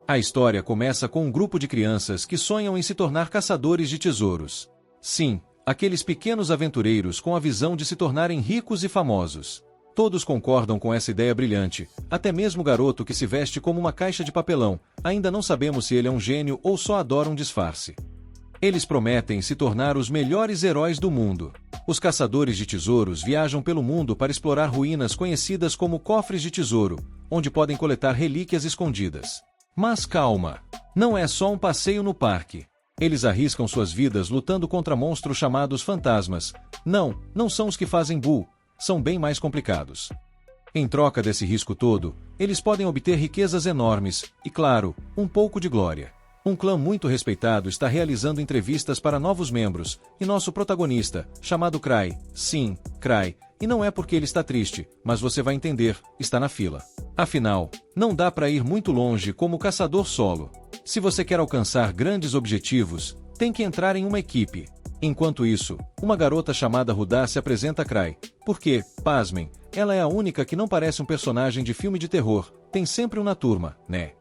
A história começa com um grupo de crianças que sonham em se tornar caçadores de tesouros. Sim, aqueles pequenos aventureiros com a visão de se tornarem ricos e famosos. Todos concordam com essa ideia brilhante, até mesmo o garoto que se veste como uma caixa de papelão. Ainda não sabemos se ele é um gênio ou só adora um disfarce. Eles prometem se tornar os melhores heróis do mundo. Os caçadores de tesouros viajam pelo mundo para explorar ruínas conhecidas como cofres de tesouro, onde podem coletar relíquias escondidas. Mas calma! Não é só um passeio no parque. Eles arriscam suas vidas lutando contra monstros chamados fantasmas. Não são os que fazem Boo, são bem mais complicados. Em troca desse risco todo, eles podem obter riquezas enormes e, claro, um pouco de glória. Um clã muito respeitado está realizando entrevistas para novos membros, e nosso protagonista, chamado Cry, sim, Cry, e não é porque ele está triste, mas você vai entender, está na fila. Afinal, não dá para ir muito longe como caçador solo. Se você quer alcançar grandes objetivos, tem que entrar em uma equipe. Enquanto isso, uma garota chamada Rudá se apresenta a Cry, porque, pasmem, ela é a única que não parece um personagem de filme de terror, tem sempre um na turma, né?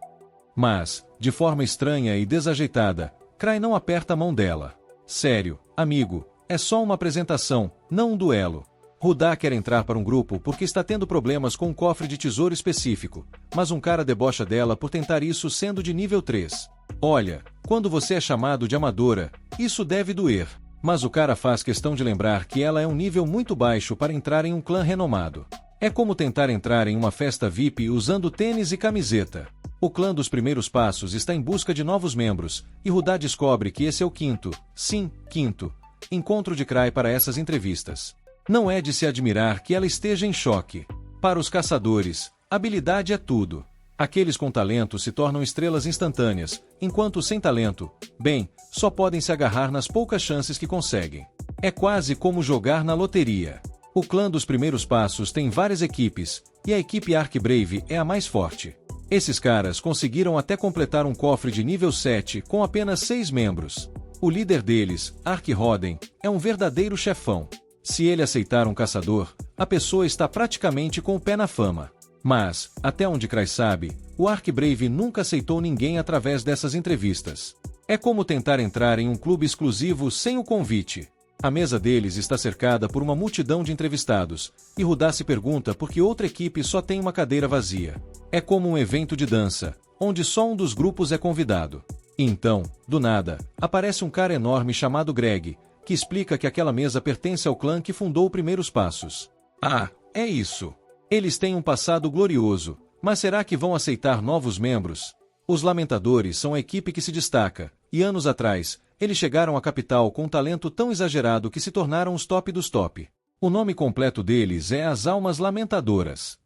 Mas, de forma estranha e desajeitada, Cry não aperta a mão dela. Sério, amigo, é só uma apresentação, não um duelo. Rudá quer entrar para um grupo porque está tendo problemas com um cofre de tesouro específico, mas um cara debocha dela por tentar isso sendo de nível 3. Olha, quando você é chamado de amadora, isso deve doer. Mas o cara faz questão de lembrar que ela é um nível muito baixo para entrar em um clã renomado. É como tentar entrar em uma festa VIP usando tênis e camiseta. O clã dos primeiros passos está em busca de novos membros, e Rudá descobre que esse é o quinto, sim, quinto, encontro de Cry para essas entrevistas. Não é de se admirar que ela esteja em choque. Para os caçadores, habilidade é tudo. Aqueles com talento se tornam estrelas instantâneas, enquanto os sem talento, bem, só podem se agarrar nas poucas chances que conseguem. É quase como jogar na loteria. O clã dos primeiros passos tem várias equipes, e a equipe Ark Brave é a mais forte. Esses caras conseguiram até completar um cofre de nível 7 com apenas 6 membros. O líder deles, Ark Roden, é um verdadeiro chefão. Se ele aceitar um caçador, a pessoa está praticamente com o pé na fama. Mas, até onde Cry sabe, o Ark Brave nunca aceitou ninguém através dessas entrevistas. É como tentar entrar em um clube exclusivo sem o convite. A mesa deles está cercada por uma multidão de entrevistados, e Rudá se pergunta por que outra equipe só tem uma cadeira vazia. É como um evento de dança, onde só um dos grupos é convidado. E então, do nada, aparece um cara enorme chamado Greg, que explica que aquela mesa pertence ao clã que fundou Primeiros Passos. Ah, é isso. Eles têm um passado glorioso, mas será que vão aceitar novos membros? Os Lamentadores são a equipe que se destaca, e anos atrás, eles chegaram à capital com um talento tão exagerado que se tornaram os top dos top. O nome completo deles é as Almas Lamentadoras.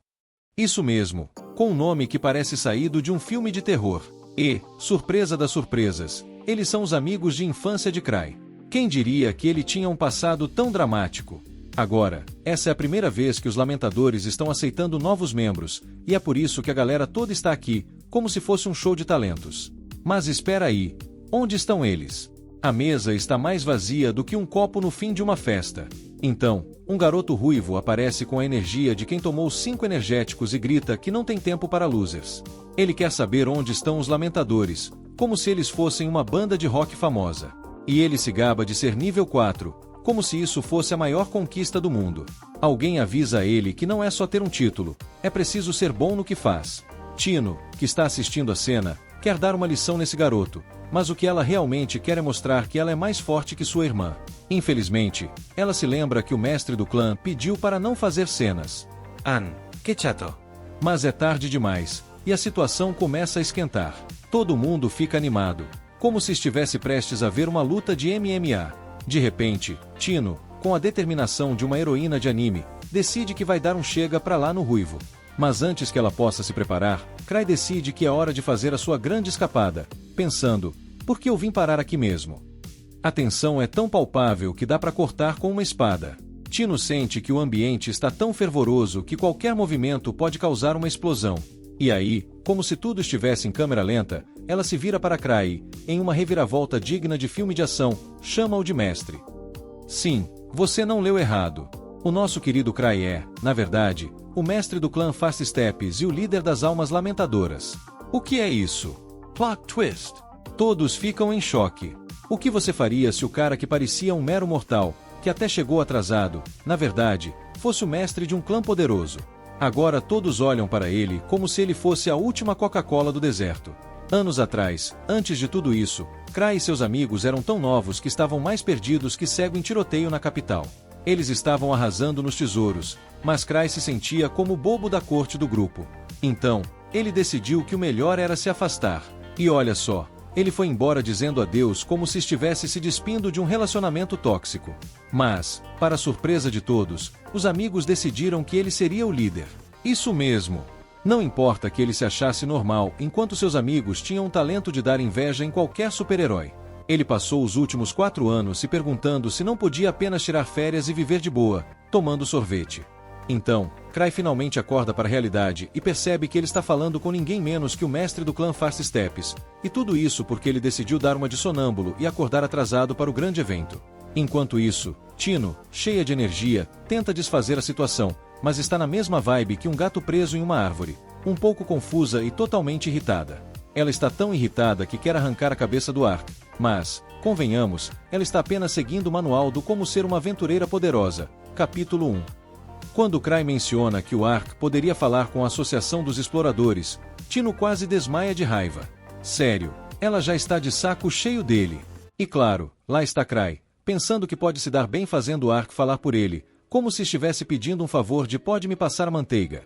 Isso mesmo, com um nome que parece saído de um filme de terror. E, surpresa das surpresas, eles são os amigos de infância de Cry. Quem diria que ele tinha um passado tão dramático? Agora, essa é a primeira vez que os Lamentadores estão aceitando novos membros, e é por isso que a galera toda está aqui, como se fosse um show de talentos. Mas espera aí, onde estão eles? A mesa está mais vazia do que um copo no fim de uma festa. Então, um garoto ruivo aparece com a energia de quem tomou 5 energéticos e grita que não tem tempo para losers. Ele quer saber onde estão os Lamentadores, como se eles fossem uma banda de rock famosa. E ele se gaba de ser nível 4, como se isso fosse a maior conquista do mundo. Alguém avisa a ele que não é só ter um título, é preciso ser bom no que faz. Tino, que está assistindo a cena, quer dar uma lição nesse garoto, mas o que ela realmente quer é mostrar que ela é mais forte que sua irmã. Infelizmente, ela se lembra que o mestre do clã pediu para não fazer cenas. Que chato. Mas é tarde demais, e a situação começa a esquentar. Todo mundo fica animado, como se estivesse prestes a ver uma luta de MMA. De repente, Tino, com a determinação de uma heroína de anime, decide que vai dar um chega pra lá no ruivo. Mas antes que ela possa se preparar, Cry decide que é hora de fazer a sua grande escapada, pensando, por que eu vim parar aqui mesmo? A tensão é tão palpável que dá pra cortar com uma espada. Tino sente que o ambiente está tão fervoroso que qualquer movimento pode causar uma explosão. E aí, como se tudo estivesse em câmera lenta, ela se vira para Cry, em uma reviravolta digna de filme de ação, chama-o de mestre. Sim, você não leu errado. O nosso querido Cry é, na verdade, o mestre do clã Fast Steps e o líder das Almas Lamentadoras. O que é isso? Plot twist. Todos ficam em choque. O que você faria se o cara que parecia um mero mortal, que até chegou atrasado, na verdade, fosse o mestre de um clã poderoso? Agora todos olham para ele como se ele fosse a última Coca-Cola do deserto. Anos atrás, antes de tudo isso, Cry e seus amigos eram tão novos que estavam mais perdidos que cego em tiroteio na capital. Eles estavam arrasando nos tesouros, mas Cry se sentia como o bobo da corte do grupo. Então, ele decidiu que o melhor era se afastar. E olha só, ele foi embora dizendo adeus como se estivesse se despindo de um relacionamento tóxico. Mas, para surpresa de todos, os amigos decidiram que ele seria o líder. Isso mesmo! Não importa que ele se achasse normal, enquanto seus amigos tinham o talento de dar inveja em qualquer super-herói. Ele passou os últimos 4 anos se perguntando se não podia apenas tirar férias e viver de boa, tomando sorvete. Então, Cry finalmente acorda para a realidade e percebe que ele está falando com ninguém menos que o mestre do clã Fast Steps, e tudo isso porque ele decidiu dar uma de sonâmbulo e acordar atrasado para o grande evento. Enquanto isso, Tino, cheia de energia, tenta desfazer a situação, mas está na mesma vibe que um gato preso em uma árvore, um pouco confusa e totalmente irritada. Ela está tão irritada que quer arrancar a cabeça do Ark, mas, convenhamos, ela está apenas seguindo o manual do Como Ser uma Aventureira Poderosa, capítulo 1. Quando Cry menciona que o Ark poderia falar com a Associação dos Exploradores, Tino quase desmaia de raiva. Sério, ela já está de saco cheio dele. E claro, lá está Cry, pensando que pode se dar bem fazendo o Ark falar por ele, como se estivesse pedindo um favor de pode me passar a manteiga.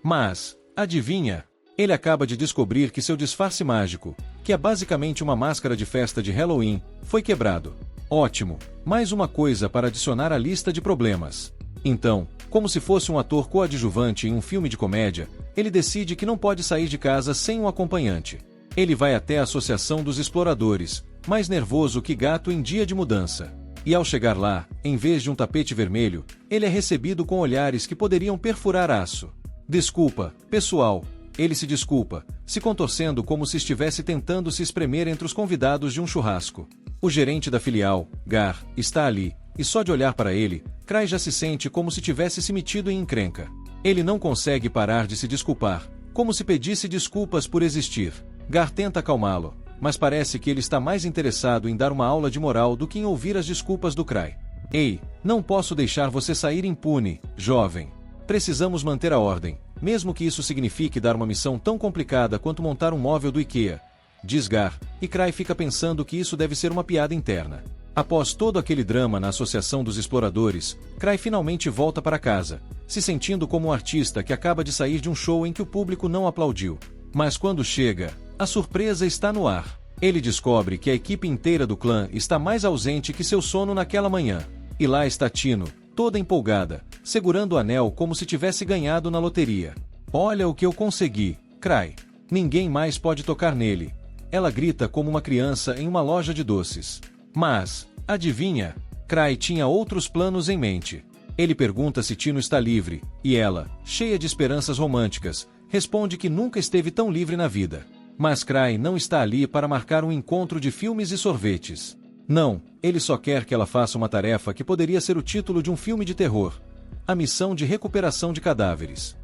Mas, adivinha? Ele acaba de descobrir que seu disfarce mágico, que é basicamente uma máscara de festa de Halloween, foi quebrado. Ótimo, mais uma coisa para adicionar à lista de problemas. Então, como se fosse um ator coadjuvante em um filme de comédia, ele decide que não pode sair de casa sem um acompanhante. Ele vai até a Associação dos Exploradores, mais nervoso que gato em dia de mudança. E ao chegar lá, em vez de um tapete vermelho, ele é recebido com olhares que poderiam perfurar aço. Desculpa, pessoal. Ele se desculpa, se contorcendo como se estivesse tentando se espremer entre os convidados de um churrasco. O gerente da filial, Gar, está ali, e só de olhar para ele, Cry já se sente como se tivesse se metido em encrenca. Ele não consegue parar de se desculpar, como se pedisse desculpas por existir. Gar tenta acalmá-lo, mas parece que ele está mais interessado em dar uma aula de moral do que em ouvir as desculpas do Cry. Ei, não posso deixar você sair impune, jovem. Precisamos manter a ordem, mesmo que isso signifique dar uma missão tão complicada quanto montar um móvel do IKEA, diz Gar, e Cry fica pensando que isso deve ser uma piada interna. Após todo aquele drama na Associação dos Exploradores, Cry finalmente volta para casa, se sentindo como um artista que acaba de sair de um show em que o público não aplaudiu. Mas quando chega, a surpresa está no ar. Ele descobre que a equipe inteira do clã está mais ausente que seu sono naquela manhã. E lá está Tino, toda empolgada, segurando o anel como se tivesse ganhado na loteria. Olha o que eu consegui, Cry. Ninguém mais pode tocar nele. Ela grita como uma criança em uma loja de doces. Mas, adivinha? Cry tinha outros planos em mente. Ele pergunta se Tino está livre, e ela, cheia de esperanças românticas, responde que nunca esteve tão livre na vida. Mas Cry não está ali para marcar um encontro de filmes e sorvetes. Não, ele só quer que ela faça uma tarefa que poderia ser o título de um filme de terror. A missão de recuperação de cadáveres.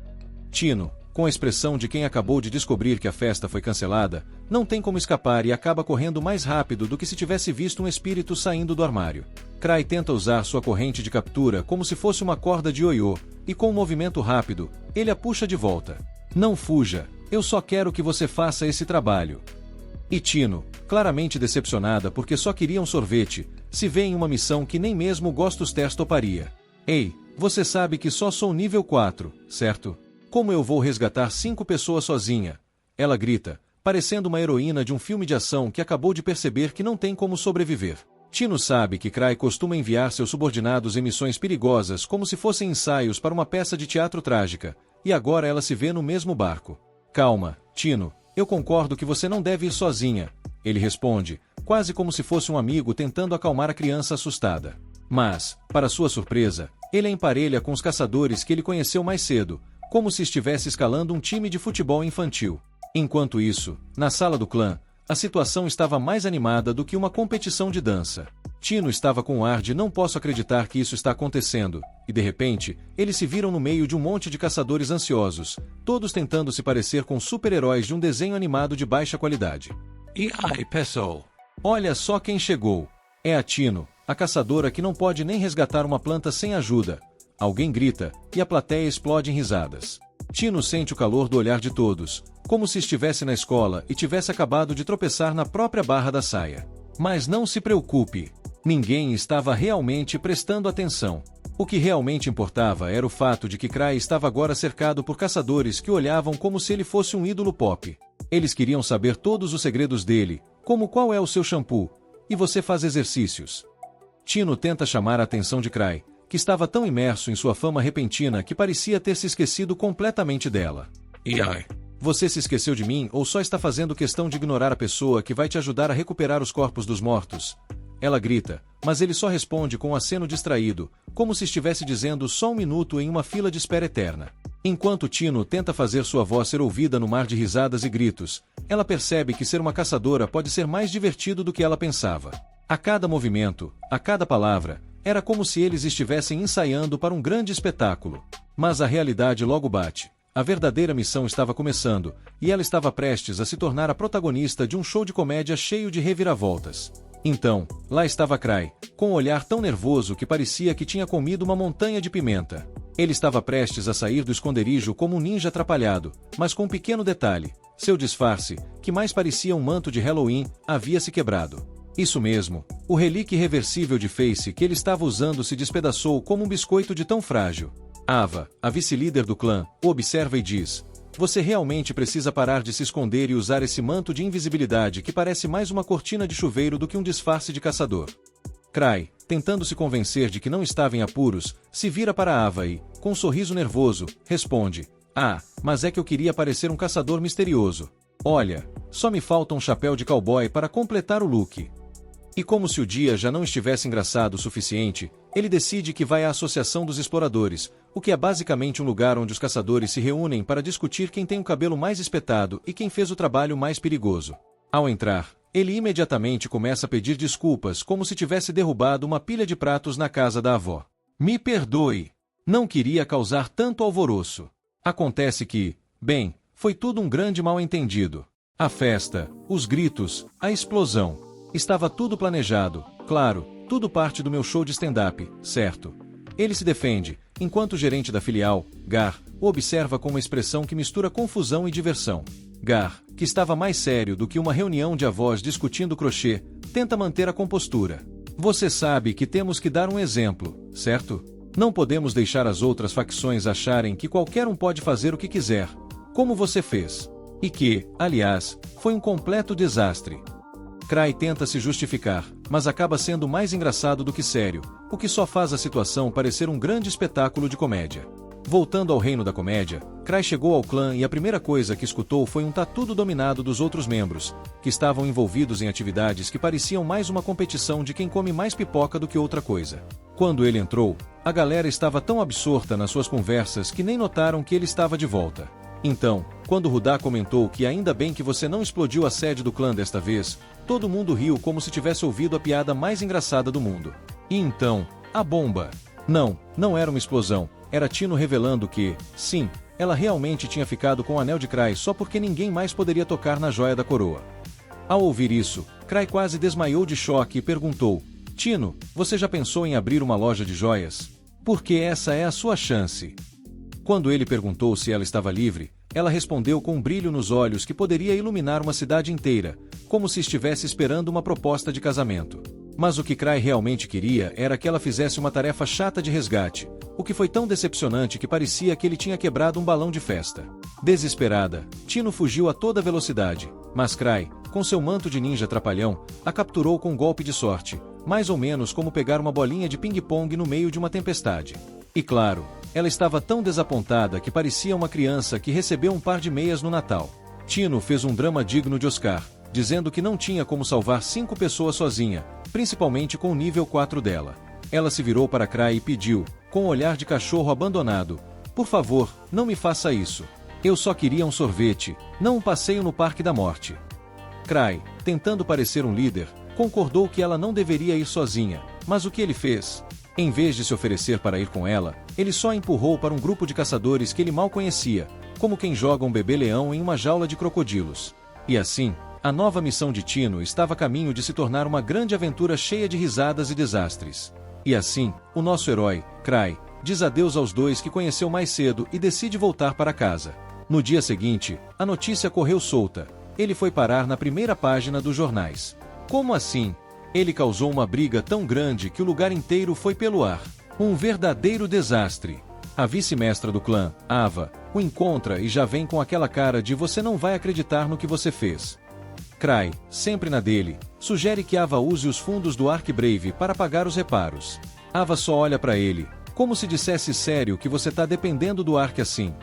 Tino, com a expressão de quem acabou de descobrir que a festa foi cancelada, não tem como escapar e acaba correndo mais rápido do que se tivesse visto um espírito saindo do armário. Cry tenta usar sua corrente de captura como se fosse uma corda de ioiô, e com um movimento rápido, ele a puxa de volta. Não fuja, eu só quero que você faça esse trabalho. E Tino, claramente decepcionada porque só queria um sorvete, se vê em uma missão que nem mesmo o Gostos Ters toparia. Ei, você sabe que só sou nível 4, certo? Como eu vou resgatar 5 pessoas sozinha? Ela grita, parecendo uma heroína de um filme de ação que acabou de perceber que não tem como sobreviver. Tino sabe que Cry costuma enviar seus subordinados em missões perigosas como se fossem ensaios para uma peça de teatro trágica, e agora ela se vê no mesmo barco. Calma, Tino, eu concordo que você não deve ir sozinha, ele responde, quase como se fosse um amigo tentando acalmar a criança assustada. Mas, para sua surpresa, ele a emparelha com os caçadores que ele conheceu mais cedo, como se estivesse escalando um time de futebol infantil. Enquanto isso, na sala do clã, a situação estava mais animada do que uma competição de dança. Tino estava com um ar de não posso acreditar que isso está acontecendo, e de repente, eles se viram no meio de um monte de caçadores ansiosos, todos tentando se parecer com super-heróis de um desenho animado de baixa qualidade. E aí, pessoal? Olha só quem chegou. É a Tino, a caçadora que não pode nem resgatar uma planta sem ajuda. Alguém grita, e a plateia explode em risadas. Tino sente o calor do olhar de todos, como se estivesse na escola e tivesse acabado de tropeçar na própria barra da saia. Mas não se preocupe. Ninguém estava realmente prestando atenção. O que realmente importava era o fato de que Cray estava agora cercado por caçadores que olhavam como se ele fosse um ídolo pop. Eles queriam saber todos os segredos dele, como qual é o seu shampoo, e você faz exercícios. Tino tenta chamar a atenção de Cray, que estava tão imerso em sua fama repentina que parecia ter se esquecido completamente dela. E aí? Você se esqueceu de mim ou só está fazendo questão de ignorar a pessoa que vai te ajudar a recuperar os corpos dos mortos? Ela grita, mas ele só responde com um aceno distraído, como se estivesse dizendo só um minuto em uma fila de espera eterna. Enquanto Tino tenta fazer sua voz ser ouvida no mar de risadas e gritos, ela percebe que ser uma caçadora pode ser mais divertido do que ela pensava. A cada movimento, a cada palavra, era como se eles estivessem ensaiando para um grande espetáculo. Mas a realidade logo bate. A verdadeira missão estava começando, e ela estava prestes a se tornar a protagonista de um show de comédia cheio de reviravoltas. Então, lá estava Cray, com um olhar tão nervoso que parecia que tinha comido uma montanha de pimenta. Ele estava prestes a sair do esconderijo como um ninja atrapalhado, mas com um pequeno detalhe: seu disfarce, que mais parecia um manto de Halloween, havia se quebrado. Isso mesmo, o relíquio irreversível de Face que ele estava usando se despedaçou como um biscoito de tão frágil. Ava, a vice-líder do clã, o observa e diz: você realmente precisa parar de se esconder e usar esse manto de invisibilidade que parece mais uma cortina de chuveiro do que um disfarce de caçador. Cray, tentando se convencer de que não estava em apuros, se vira para Ava e, com um sorriso nervoso, responde: mas é que eu queria parecer um caçador misterioso. Olha, só me falta um chapéu de cowboy para completar o look. E como se o dia já não estivesse engraçado o suficiente, ele decide que vai à Associação dos Exploradores, o que é basicamente um lugar onde os caçadores se reúnem para discutir quem tem o cabelo mais espetado e quem fez o trabalho mais perigoso. Ao entrar, ele imediatamente começa a pedir desculpas como se tivesse derrubado uma pilha de pratos na casa da avó. Me perdoe. Não queria causar tanto alvoroço. Acontece que, bem, foi tudo um grande mal-entendido. A festa, os gritos, a explosão. Estava tudo planejado, claro, tudo parte do meu show de stand-up, certo? Ele se defende, enquanto o gerente da filial, Gar, o observa com uma expressão que mistura confusão e diversão. Gar, que estava mais sério do que uma reunião de avós discutindo crochê, tenta manter a compostura. Você sabe que temos que dar um exemplo, certo? Não podemos deixar as outras facções acharem que qualquer um pode fazer o que quiser, como você fez. E que, aliás, foi um completo desastre. Cray tenta se justificar, mas acaba sendo mais engraçado do que sério, o que só faz a situação parecer um grande espetáculo de comédia. Voltando ao reino da comédia, Cray chegou ao clã e a primeira coisa que escutou foi um tá tudo dominado dos outros membros, que estavam envolvidos em atividades que pareciam mais uma competição de quem come mais pipoca do que outra coisa. Quando ele entrou, a galera estava tão absorta nas suas conversas que nem notaram que ele estava de volta. Então, quando Rudá comentou que ainda bem que você não explodiu a sede do clã desta vez, todo mundo riu como se tivesse ouvido a piada mais engraçada do mundo. E então, a bomba. Não era uma explosão, era Tino revelando que, sim, ela realmente tinha ficado com o anel de Cray só porque ninguém mais poderia tocar na joia da coroa. Ao ouvir isso, Cray quase desmaiou de choque e perguntou: Tino, você já pensou em abrir uma loja de joias? Porque essa é a sua chance. Quando ele perguntou se ela estava livre, ela respondeu com um brilho nos olhos que poderia iluminar uma cidade inteira, como se estivesse esperando uma proposta de casamento. Mas o que Cray realmente queria era que ela fizesse uma tarefa chata de resgate, o que foi tão decepcionante que parecia que ele tinha quebrado um balão de festa. Desesperada, Tino fugiu a toda velocidade, mas Cray, com seu manto de ninja trapalhão, a capturou com um golpe de sorte, mais ou menos como pegar uma bolinha de ping-pong no meio de uma tempestade. E claro, ela estava tão desapontada que parecia uma criança que recebeu um par de meias no Natal. Tino fez um drama digno de Oscar, dizendo que não tinha como salvar 5 pessoas sozinha, principalmente com o nível 4 dela. Ela se virou para Cray e pediu, com um olhar de cachorro abandonado: por favor, não me faça isso. Eu só queria um sorvete, não um passeio no Parque da Morte. Cray, tentando parecer um líder, concordou que ela não deveria ir sozinha, mas o que ele fez? Em vez de se oferecer para ir com ela, ele só a empurrou para um grupo de caçadores que ele mal conhecia, como quem joga um bebê-leão em uma jaula de crocodilos. E assim, a nova missão de Tino estava a caminho de se tornar uma grande aventura cheia de risadas e desastres. E assim, o nosso herói, Cry, diz adeus aos dois que conheceu mais cedo e decide voltar para casa. No dia seguinte, a notícia correu solta. Ele foi parar na primeira página dos jornais. Como assim? Ele causou uma briga tão grande que o lugar inteiro foi pelo ar. Um verdadeiro desastre. A vice-mestra do clã, Ava, o encontra e já vem com aquela cara de você não vai acreditar no que você fez. Cry, sempre na dele, sugere que Ava use os fundos do Ark Brave para pagar os reparos. Ava só olha para ele, como se dissesse sério que você tá dependendo do Ark assim.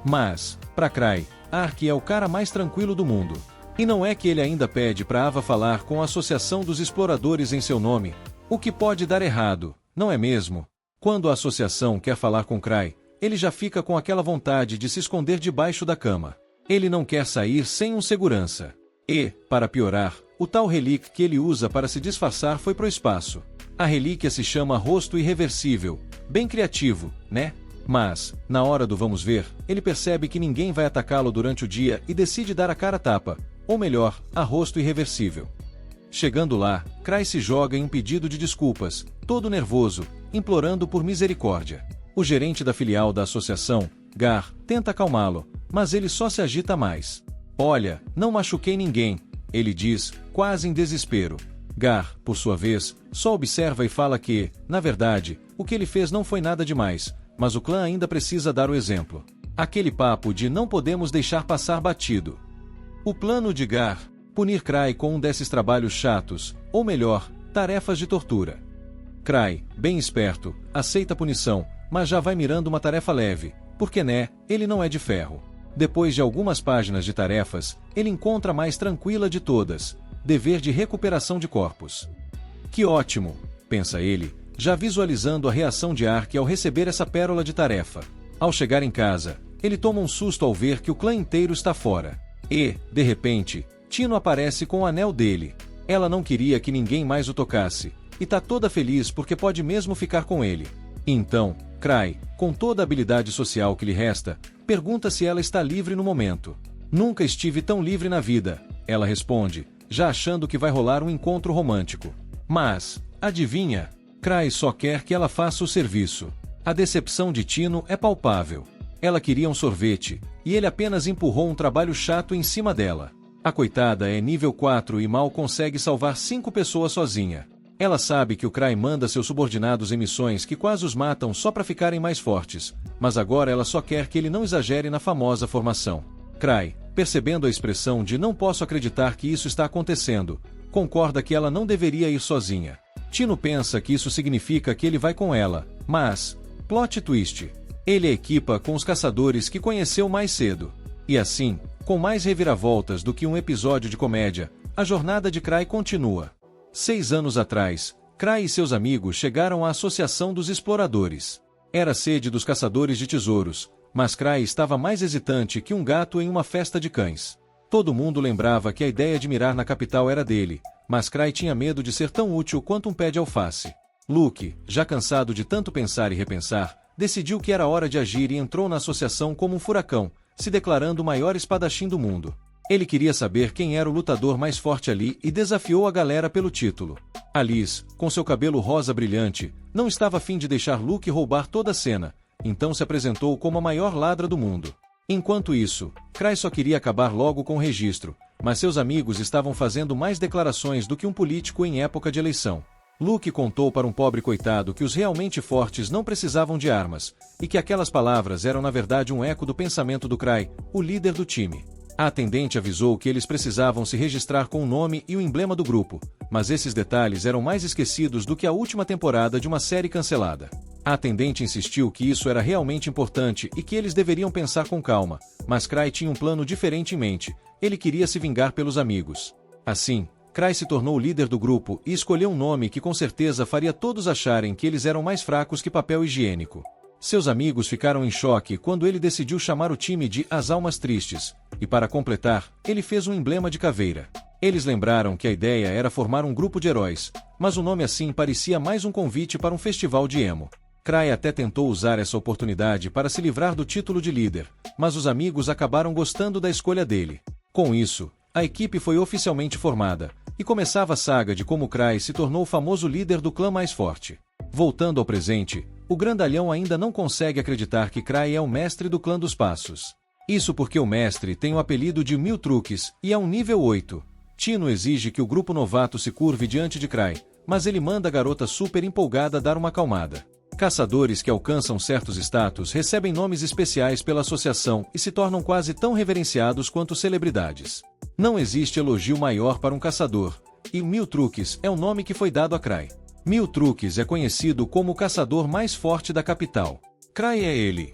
Mas, para Cry, Ark é o cara mais tranquilo do mundo. E não é que ele ainda pede para Ava falar com a Associação dos Exploradores em seu nome, o que pode dar errado, não é mesmo? Quando a associação quer falar com Cry, ele já fica com aquela vontade de se esconder debaixo da cama. Ele não quer sair sem um segurança. E, para piorar, o tal relíquia que ele usa para se disfarçar foi pro espaço. A relíquia se chama Rosto Irreversível, bem criativo, né? Mas, na hora do vamos ver, ele percebe que ninguém vai atacá-lo durante o dia e decide dar a cara a tapa, ou melhor, a Rosto Irreversível. Chegando lá, Cry se joga em um pedido de desculpas, todo nervoso, implorando por misericórdia. O gerente da filial da associação, Gar, tenta acalmá-lo, mas ele só se agita mais. Olha, não machuquei ninguém, ele diz, quase em desespero. Gar, por sua vez, só observa e fala que, na verdade, o que ele fez não foi nada demais, mas o clã ainda precisa dar o exemplo. Aquele papo de não podemos deixar passar batido. O plano de Gar, punir Cry com um desses trabalhos chatos, ou melhor, tarefas de tortura. Cry, bem esperto, aceita a punição, mas já vai mirando uma tarefa leve, porque né, ele não é de ferro. Depois de algumas páginas de tarefas, ele encontra a mais tranquila de todas, dever de recuperação de corpos. Que ótimo, pensa ele, já visualizando a reação de Ark ao receber essa pérola de tarefa. Ao chegar em casa, ele toma um susto ao ver que o clã inteiro está fora. E, de repente, Tino aparece com o anel dele. Ela não queria que ninguém mais o tocasse, e tá toda feliz porque pode mesmo ficar com ele. Então, Cry, com toda a habilidade social que lhe resta, pergunta se ela está livre no momento. Nunca estive tão livre na vida, ela responde, já achando que vai rolar um encontro romântico. Mas, adivinha? Cry só quer que ela faça o serviço. A decepção de Tino é palpável. Ela queria um sorvete, e ele apenas empurrou um trabalho chato em cima dela. A coitada é nível 4 e mal consegue salvar 5 pessoas sozinha. Ela sabe que o Cry manda seus subordinados em missões que quase os matam só para ficarem mais fortes, mas agora ela só quer que ele não exagere na famosa formação. Cry, percebendo a expressão de não posso acreditar que isso está acontecendo, concorda que ela não deveria ir sozinha. Tino pensa que isso significa que ele vai com ela, mas, plot twist, ele a equipa com os caçadores que conheceu mais cedo. E assim, com mais reviravoltas do que um episódio de comédia, a jornada de Cry continua. 6 anos atrás, Cry e seus amigos chegaram à Associação dos Exploradores. Era a sede dos caçadores de tesouros, mas Cry estava mais hesitante que um gato em uma festa de cães. Todo mundo lembrava que a ideia de mirar na capital era dele, mas Cry tinha medo de ser tão útil quanto um pé de alface. Luke, já cansado de tanto pensar e repensar, decidiu que era hora de agir e entrou na associação como um furacão, se declarando o maior espadachim do mundo. Ele queria saber quem era o lutador mais forte ali e desafiou a galera pelo título. Alice, com seu cabelo rosa brilhante, não estava afim de deixar Luke roubar toda a cena, então se apresentou como a maior ladra do mundo. Enquanto isso, Cry só queria acabar logo com o registro, mas seus amigos estavam fazendo mais declarações do que um político em época de eleição. Luke contou para um pobre coitado que os realmente fortes não precisavam de armas, e que aquelas palavras eram na verdade um eco do pensamento do Cry, o líder do time. A atendente avisou que eles precisavam se registrar com o nome e o emblema do grupo, mas esses detalhes eram mais esquecidos do que a última temporada de uma série cancelada. A atendente insistiu que isso era realmente importante e que eles deveriam pensar com calma, mas Cry tinha um plano diferente em mente, ele queria se vingar pelos amigos. Assim, Cry se tornou o líder do grupo e escolheu um nome que com certeza faria todos acharem que eles eram mais fracos que papel higiênico. Seus amigos ficaram em choque quando ele decidiu chamar o time de As Almas Tristes, e para completar, ele fez um emblema de caveira. Eles lembraram que a ideia era formar um grupo de heróis, mas o nome assim parecia mais um convite para um festival de emo. Cry até tentou usar essa oportunidade para se livrar do título de líder, mas os amigos acabaram gostando da escolha dele. Com isso, a equipe foi oficialmente formada, e começava a saga de como Cry se tornou o famoso líder do clã mais forte. Voltando ao presente, o grandalhão ainda não consegue acreditar que Cry é o mestre do clã dos Passos. Isso porque o mestre tem o apelido de Mil Truques e é um nível 8. Tino exige que o grupo novato se curve diante de Cry, mas ele manda a garota super empolgada dar uma acalmada. Caçadores que alcançam certos status recebem nomes especiais pela associação e se tornam quase tão reverenciados quanto celebridades. Não existe elogio maior para um caçador, e Mil Truques é o nome que foi dado a Cry. Mil Truques é conhecido como o caçador mais forte da capital. Cry é ele.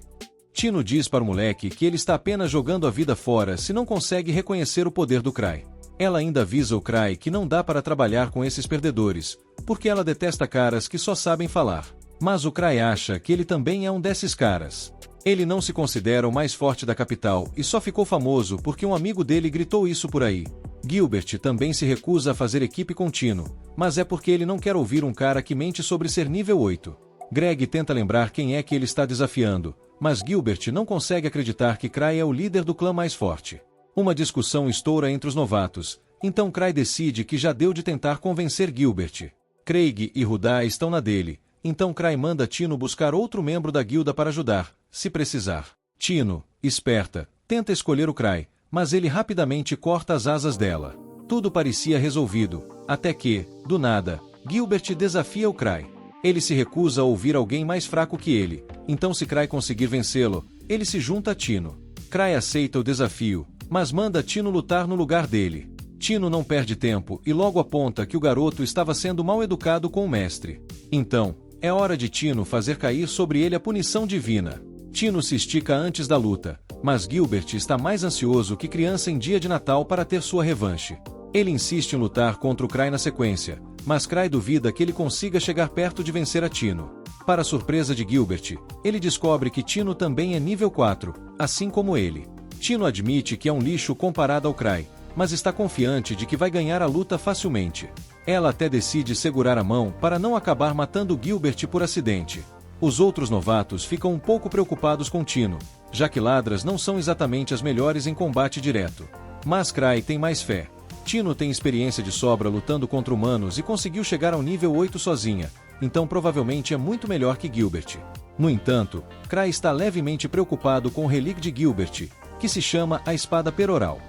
Tino diz para o moleque que ele está apenas jogando a vida fora se não consegue reconhecer o poder do Cry. Ela ainda avisa o Cry que não dá para trabalhar com esses perdedores, porque ela detesta caras que só sabem falar. Mas o Cry acha que ele também é um desses caras. Ele não se considera o mais forte da capital e só ficou famoso porque um amigo dele gritou isso por aí. Gilbert também se recusa a fazer equipe com Tino, mas é porque ele não quer ouvir um cara que mente sobre ser nível 8. Greg tenta lembrar quem é que ele está desafiando, mas Gilbert não consegue acreditar que Cry é o líder do clã mais forte. Uma discussão estoura entre os novatos, então Cry decide que já deu de tentar convencer Gilbert. Craig e Rudá estão na dele, então Cry manda Tino buscar outro membro da guilda para ajudar, se precisar. Tino, esperta, tenta escolher o Cry, mas ele rapidamente corta as asas dela. Tudo parecia resolvido, até que, do nada, Gilbert desafia o Cry. Ele se recusa a ouvir alguém mais fraco que ele, então se Cry conseguir vencê-lo, ele se junta a Tino. Cry aceita o desafio, mas manda Tino lutar no lugar dele. Tino não perde tempo e logo aponta que o garoto estava sendo mal educado com o mestre. Então, é hora de Tino fazer cair sobre ele a punição divina. Tino se estica antes da luta, mas Gilbert está mais ansioso que criança em dia de Natal para ter sua revanche. Ele insiste em lutar contra o Cry na sequência, mas Cry duvida que ele consiga chegar perto de vencer a Tino. Para a surpresa de Gilbert, ele descobre que Tino também é nível 4, assim como ele. Tino admite que é um lixo comparado ao Cry, mas está confiante de que vai ganhar a luta facilmente. Ela até decide segurar a mão para não acabar matando Gilbert por acidente. Os outros novatos ficam um pouco preocupados com Tino, já que ladras não são exatamente as melhores em combate direto. Mas Cry tem mais fé. Tino tem experiência de sobra lutando contra humanos e conseguiu chegar ao nível 8 sozinha, então provavelmente é muito melhor que Gilbert. No entanto, Cry está levemente preocupado com o relíquio de Gilbert, que se chama a Espada Peroral.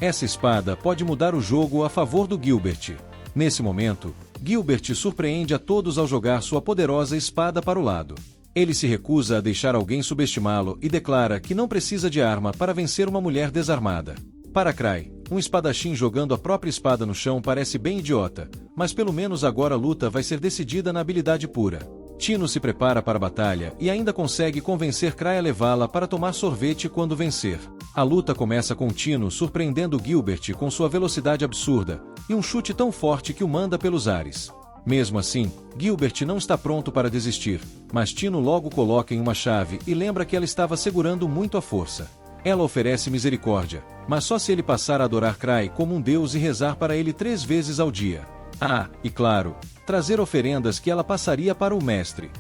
Essa espada pode mudar o jogo a favor do Gilbert. Nesse momento, Gilbert surpreende a todos ao jogar sua poderosa espada para o lado. Ele se recusa a deixar alguém subestimá-lo e declara que não precisa de arma para vencer uma mulher desarmada. Para Cry, um espadachim jogando a própria espada no chão parece bem idiota, mas pelo menos agora a luta vai ser decidida na habilidade pura. Tino se prepara para a batalha e ainda consegue convencer Cry a levá-la para tomar sorvete quando vencer. A luta começa com Tino surpreendendo Gilbert com sua velocidade absurda e um chute tão forte que o manda pelos ares. Mesmo assim, Gilbert não está pronto para desistir, mas Tino logo coloca em uma chave e lembra que ela estava segurando muito a força. Ela oferece misericórdia, mas só se ele passar a adorar Cry como um deus e rezar para ele 3 vezes ao dia. Ah, e claro, trazer oferendas que ela passaria para o mestre.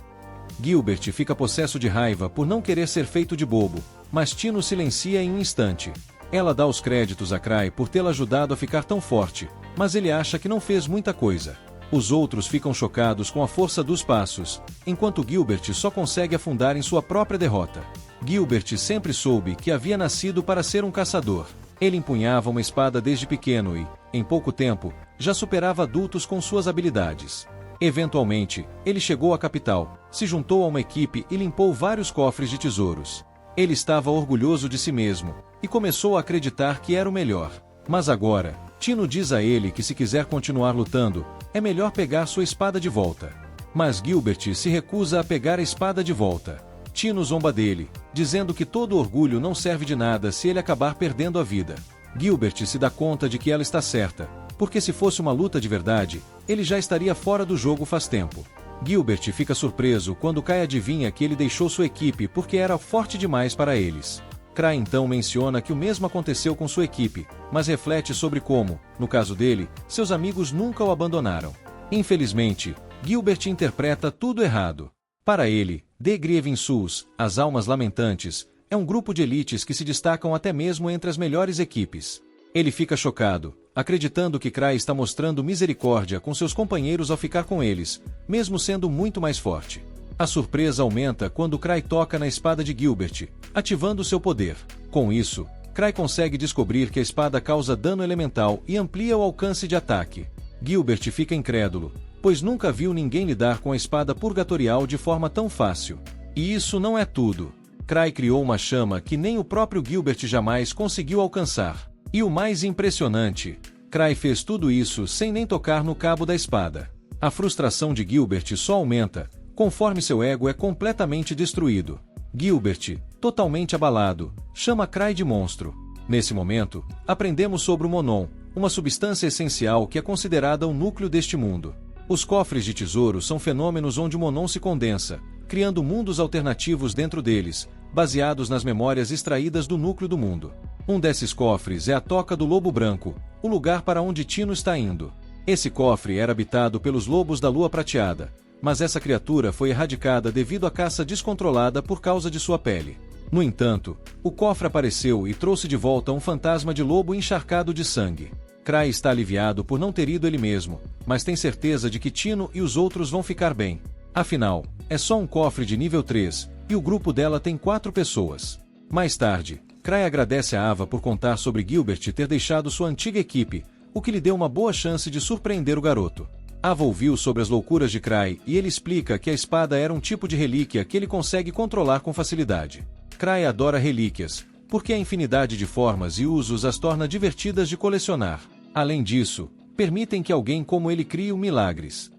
Gilbert fica possesso de raiva por não querer ser feito de bobo, mas Tino silencia em um instante. Ela dá os créditos a Cry por tê-la ajudado a ficar tão forte, mas ele acha que não fez muita coisa. Os outros ficam chocados com a força dos passos, enquanto Gilbert só consegue afundar em sua própria derrota. Gilbert sempre soube que havia nascido para ser um caçador. Ele empunhava uma espada desde pequeno e, em pouco tempo, já superava adultos com suas habilidades. Eventualmente, ele chegou à capital, se juntou a uma equipe e limpou vários cofres de tesouros. Ele estava orgulhoso de si mesmo, e começou a acreditar que era o melhor. Mas agora, Tino diz a ele que se quiser continuar lutando, é melhor pegar sua espada de volta. Mas Gilbert se recusa a pegar a espada de volta. Tino zomba dele, dizendo que todo orgulho não serve de nada se ele acabar perdendo a vida. Gilbert se dá conta de que ela está certa, porque se fosse uma luta de verdade, ele já estaria fora do jogo faz tempo. Gilbert fica surpreso quando Kai adivinha que ele deixou sua equipe porque era forte demais para eles. Cry então menciona que o mesmo aconteceu com sua equipe, mas reflete sobre como, no caso dele, seus amigos nunca o abandonaram. Infelizmente, Gilbert interpreta tudo errado. Para ele, The Grieving Souls, as Almas Lamentantes, é um grupo de elites que se destacam até mesmo entre as melhores equipes. Ele fica chocado, acreditando que Cry está mostrando misericórdia com seus companheiros ao ficar com eles, mesmo sendo muito mais forte. A surpresa aumenta quando Cry toca na espada de Gilbert, ativando seu poder. Com isso, Cry consegue descobrir que a espada causa dano elemental e amplia o alcance de ataque. Gilbert fica incrédulo, pois nunca viu ninguém lidar com a espada purgatorial de forma tão fácil. E isso não é tudo. Cry criou uma chama que nem o próprio Gilbert jamais conseguiu alcançar. E o mais impressionante, Cry fez tudo isso sem nem tocar no cabo da espada. A frustração de Gilbert só aumenta, conforme seu ego é completamente destruído. Gilbert, totalmente abalado, chama Cry de monstro. Nesse momento, aprendemos sobre o Monon, uma substância essencial que é considerada o núcleo deste mundo. Os cofres de tesouro são fenômenos onde o Monon se condensa, criando mundos alternativos dentro deles, baseados nas memórias extraídas do núcleo do mundo. Um desses cofres é a Toca do Lobo Branco, o lugar para onde Tino está indo. Esse cofre era habitado pelos lobos da Lua Prateada, mas essa criatura foi erradicada devido à caça descontrolada por causa de sua pele. No entanto, o cofre apareceu e trouxe de volta um fantasma de lobo encharcado de sangue. Cry está aliviado por não ter ido ele mesmo, mas tem certeza de que Tino e os outros vão ficar bem. Afinal, é só um cofre de nível 3, e o grupo dela tem 4 pessoas. Mais tarde, Cry agradece a Ava por contar sobre Gilbert ter deixado sua antiga equipe, o que lhe deu uma boa chance de surpreender o garoto. Ava ouviu sobre as loucuras de Cry e ele explica que a espada era um tipo de relíquia que ele consegue controlar com facilidade. Cry adora relíquias, porque a infinidade de formas e usos as torna divertidas de colecionar. Além disso, permitem que alguém como ele crie milagres.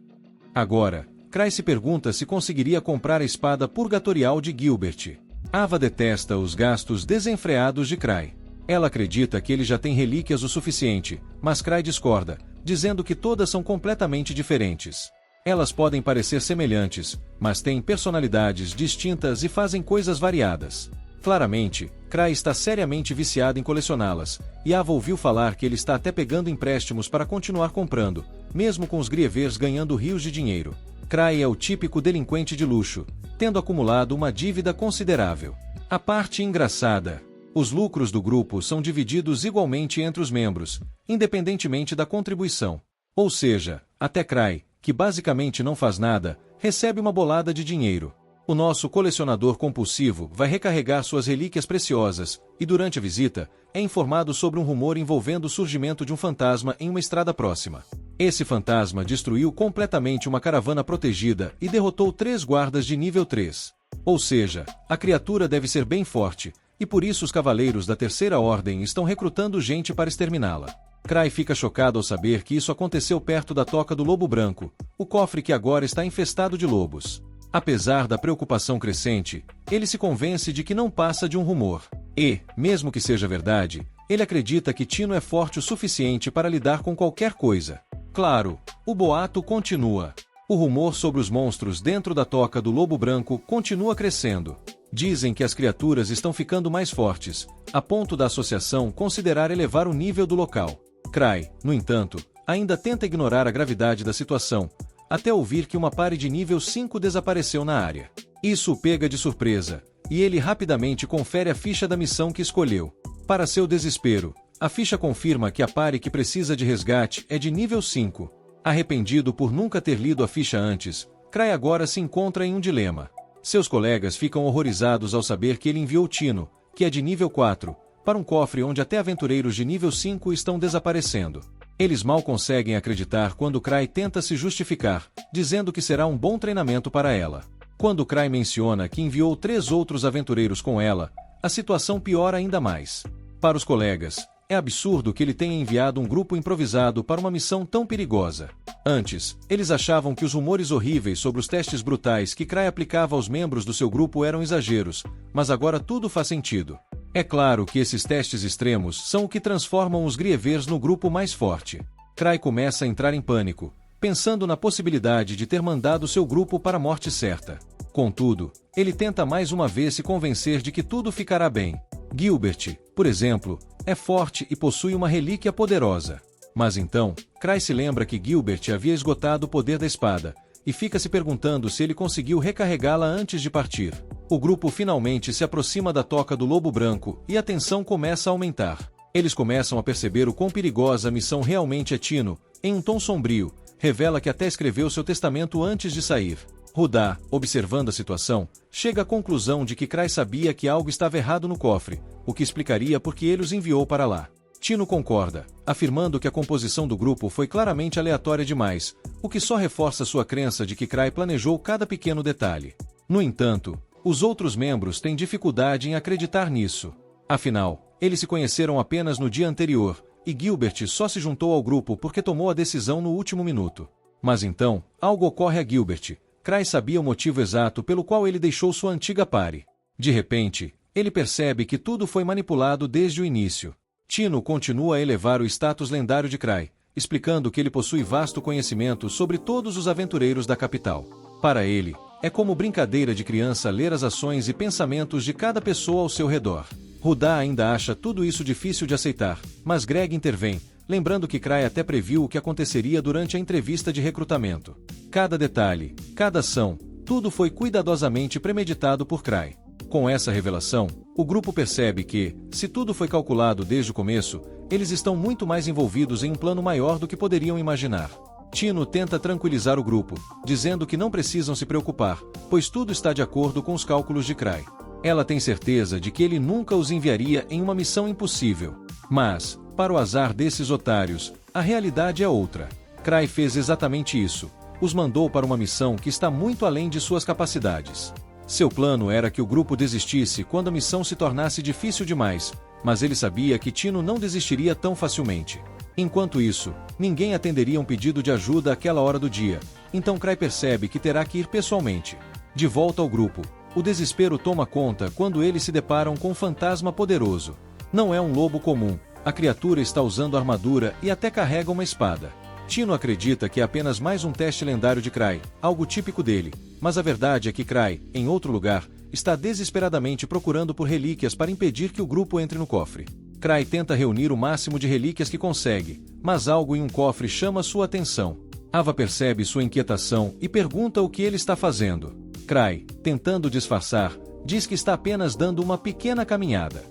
Agora, Cry se pergunta se conseguiria comprar a espada purgatorial de Gilbert. Ava detesta os gastos desenfreados de Cry. Ela acredita que ele já tem relíquias o suficiente, mas Cry discorda, dizendo que todas são completamente diferentes. Elas podem parecer semelhantes, mas têm personalidades distintas e fazem coisas variadas. Claramente, Cry está seriamente viciado em colecioná-las, e Ava ouviu falar que ele está até pegando empréstimos para continuar comprando, mesmo com os Grievers ganhando rios de dinheiro. Cry é o típico delinquente de luxo, tendo acumulado uma dívida considerável. A parte engraçada: os lucros do grupo são divididos igualmente entre os membros, independentemente da contribuição. Ou seja, até Cry, que basicamente não faz nada, recebe uma bolada de dinheiro. O nosso colecionador compulsivo vai recarregar suas relíquias preciosas, e durante a visita, é informado sobre um rumor envolvendo o surgimento de um fantasma em uma estrada próxima. Esse fantasma destruiu completamente uma caravana protegida e derrotou 3 guardas de nível 3. Ou seja, a criatura deve ser bem forte, e por isso os cavaleiros da Terceira Ordem estão recrutando gente para exterminá-la. Cry fica chocado ao saber que isso aconteceu perto da Toca do Lobo Branco, o cofre que agora está infestado de lobos. Apesar da preocupação crescente, ele se convence de que não passa de um rumor. E, mesmo que seja verdade, ele acredita que Tino é forte o suficiente para lidar com qualquer coisa. Claro, o boato continua. O rumor sobre os monstros dentro da Toca do Lobo Branco continua crescendo. Dizem que as criaturas estão ficando mais fortes, a ponto da associação considerar elevar o nível do local. Cry, no entanto, ainda tenta ignorar a gravidade da situação, até ouvir que uma pare de nível 5 desapareceu na área. Isso o pega de surpresa, e ele rapidamente confere a ficha da missão que escolheu. Para seu desespero, a ficha confirma que a pare que precisa de resgate é de nível 5. Arrependido por nunca ter lido a ficha antes, Cry agora se encontra em um dilema. Seus colegas ficam horrorizados ao saber que ele enviou Tino, que é de nível 4, para um cofre onde até aventureiros de nível 5 estão desaparecendo. Eles mal conseguem acreditar quando Cry tenta se justificar, dizendo que será um bom treinamento para ela. Quando Cry menciona que enviou 3 outros aventureiros com ela, a situação piora ainda mais. Para os colegas, é absurdo que ele tenha enviado um grupo improvisado para uma missão tão perigosa. Antes, eles achavam que os rumores horríveis sobre os testes brutais que Cry aplicava aos membros do seu grupo eram exageros, mas agora tudo faz sentido. É claro que esses testes extremos são o que transformam os Grievers no grupo mais forte. Cry começa a entrar em pânico, pensando na possibilidade de ter mandado seu grupo para a morte certa. Contudo, ele tenta mais uma vez se convencer de que tudo ficará bem. Gilbert, por exemplo, é forte e possui uma relíquia poderosa. Mas então, Cray se lembra que Gilbert havia esgotado o poder da espada, e fica se perguntando se ele conseguiu recarregá-la antes de partir. O grupo finalmente se aproxima da toca do Lobo Branco e a tensão começa a aumentar. Eles começam a perceber o quão perigosa a missão realmente é. Tino, em um tom sombrio, revela que até escreveu seu testamento antes de sair. Rudá, observando a situação, chega à conclusão de que Cray sabia que algo estava errado no cofre, o que explicaria por que ele os enviou para lá. Tino concorda, afirmando que a composição do grupo foi claramente aleatória demais, o que só reforça sua crença de que Cray planejou cada pequeno detalhe. No entanto, os outros membros têm dificuldade em acreditar nisso. Afinal, eles se conheceram apenas no dia anterior, e Gilbert só se juntou ao grupo porque tomou a decisão no último minuto. Mas então, algo ocorre a Gilbert. Cray sabia o motivo exato pelo qual ele deixou sua antiga pare. De repente, ele percebe que tudo foi manipulado desde o início. Tino continua a elevar o status lendário de Cray, explicando que ele possui vasto conhecimento sobre todos os aventureiros da capital. Para ele, é como brincadeira de criança ler as ações e pensamentos de cada pessoa ao seu redor. Rudá ainda acha tudo isso difícil de aceitar, mas Greg intervém, lembrando que Cray até previu o que aconteceria durante a entrevista de recrutamento. Cada detalhe, cada ação, tudo foi cuidadosamente premeditado por Cray. Com essa revelação, o grupo percebe que, se tudo foi calculado desde o começo, eles estão muito mais envolvidos em um plano maior do que poderiam imaginar. Tino tenta tranquilizar o grupo, dizendo que não precisam se preocupar, pois tudo está de acordo com os cálculos de Cray. Ela tem certeza de que ele nunca os enviaria em uma missão impossível. Mas, para o azar desses otários, a realidade é outra. Cray fez exatamente isso. Os mandou para uma missão que está muito além de suas capacidades. Seu plano era que o grupo desistisse quando a missão se tornasse difícil demais, mas ele sabia que Tino não desistiria tão facilmente. Enquanto isso, ninguém atenderia um pedido de ajuda àquela hora do dia, então Cray percebe que terá que ir pessoalmente. De volta ao grupo, o desespero toma conta quando eles se deparam com um fantasma poderoso. Não é um lobo comum, a criatura está usando armadura e até carrega uma espada. Tino acredita que é apenas mais um teste lendário de Cray, algo típico dele, mas a verdade é que Cray, em outro lugar, está desesperadamente procurando por relíquias para impedir que o grupo entre no cofre. Cray tenta reunir o máximo de relíquias que consegue, mas algo em um cofre chama sua atenção. Ava percebe sua inquietação e pergunta o que ele está fazendo. Cray, tentando disfarçar, diz que está apenas dando uma pequena caminhada.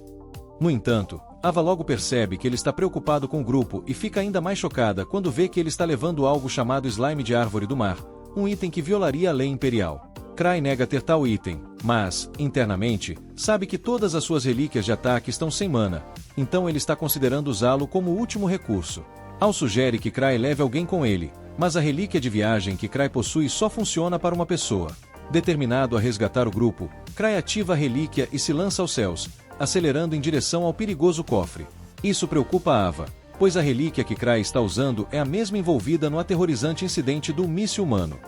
No entanto, Ava logo percebe que ele está preocupado com o grupo e fica ainda mais chocada quando vê que ele está levando algo chamado slime de árvore do mar, um item que violaria a lei imperial. Cray nega ter tal item, mas, internamente, sabe que todas as suas relíquias de ataque estão sem mana, então ele está considerando usá-lo como último recurso. Al sugere que Cray leve alguém com ele, mas a relíquia de viagem que Cray possui só funciona para uma pessoa. Determinado a resgatar o grupo, Cray ativa a relíquia e se lança aos céus, acelerando em direção ao perigoso cofre. Isso preocupa Ava, pois a relíquia que Cray está usando é a mesma envolvida no aterrorizante incidente do míssil humano.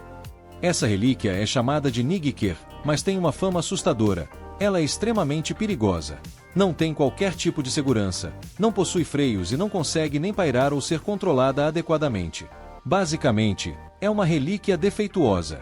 Essa relíquia é chamada de Nightker, mas tem uma fama assustadora. Ela é extremamente perigosa. Não tem qualquer tipo de segurança, não possui freios e não consegue nem pairar ou ser controlada adequadamente. Basicamente, é uma relíquia defeituosa.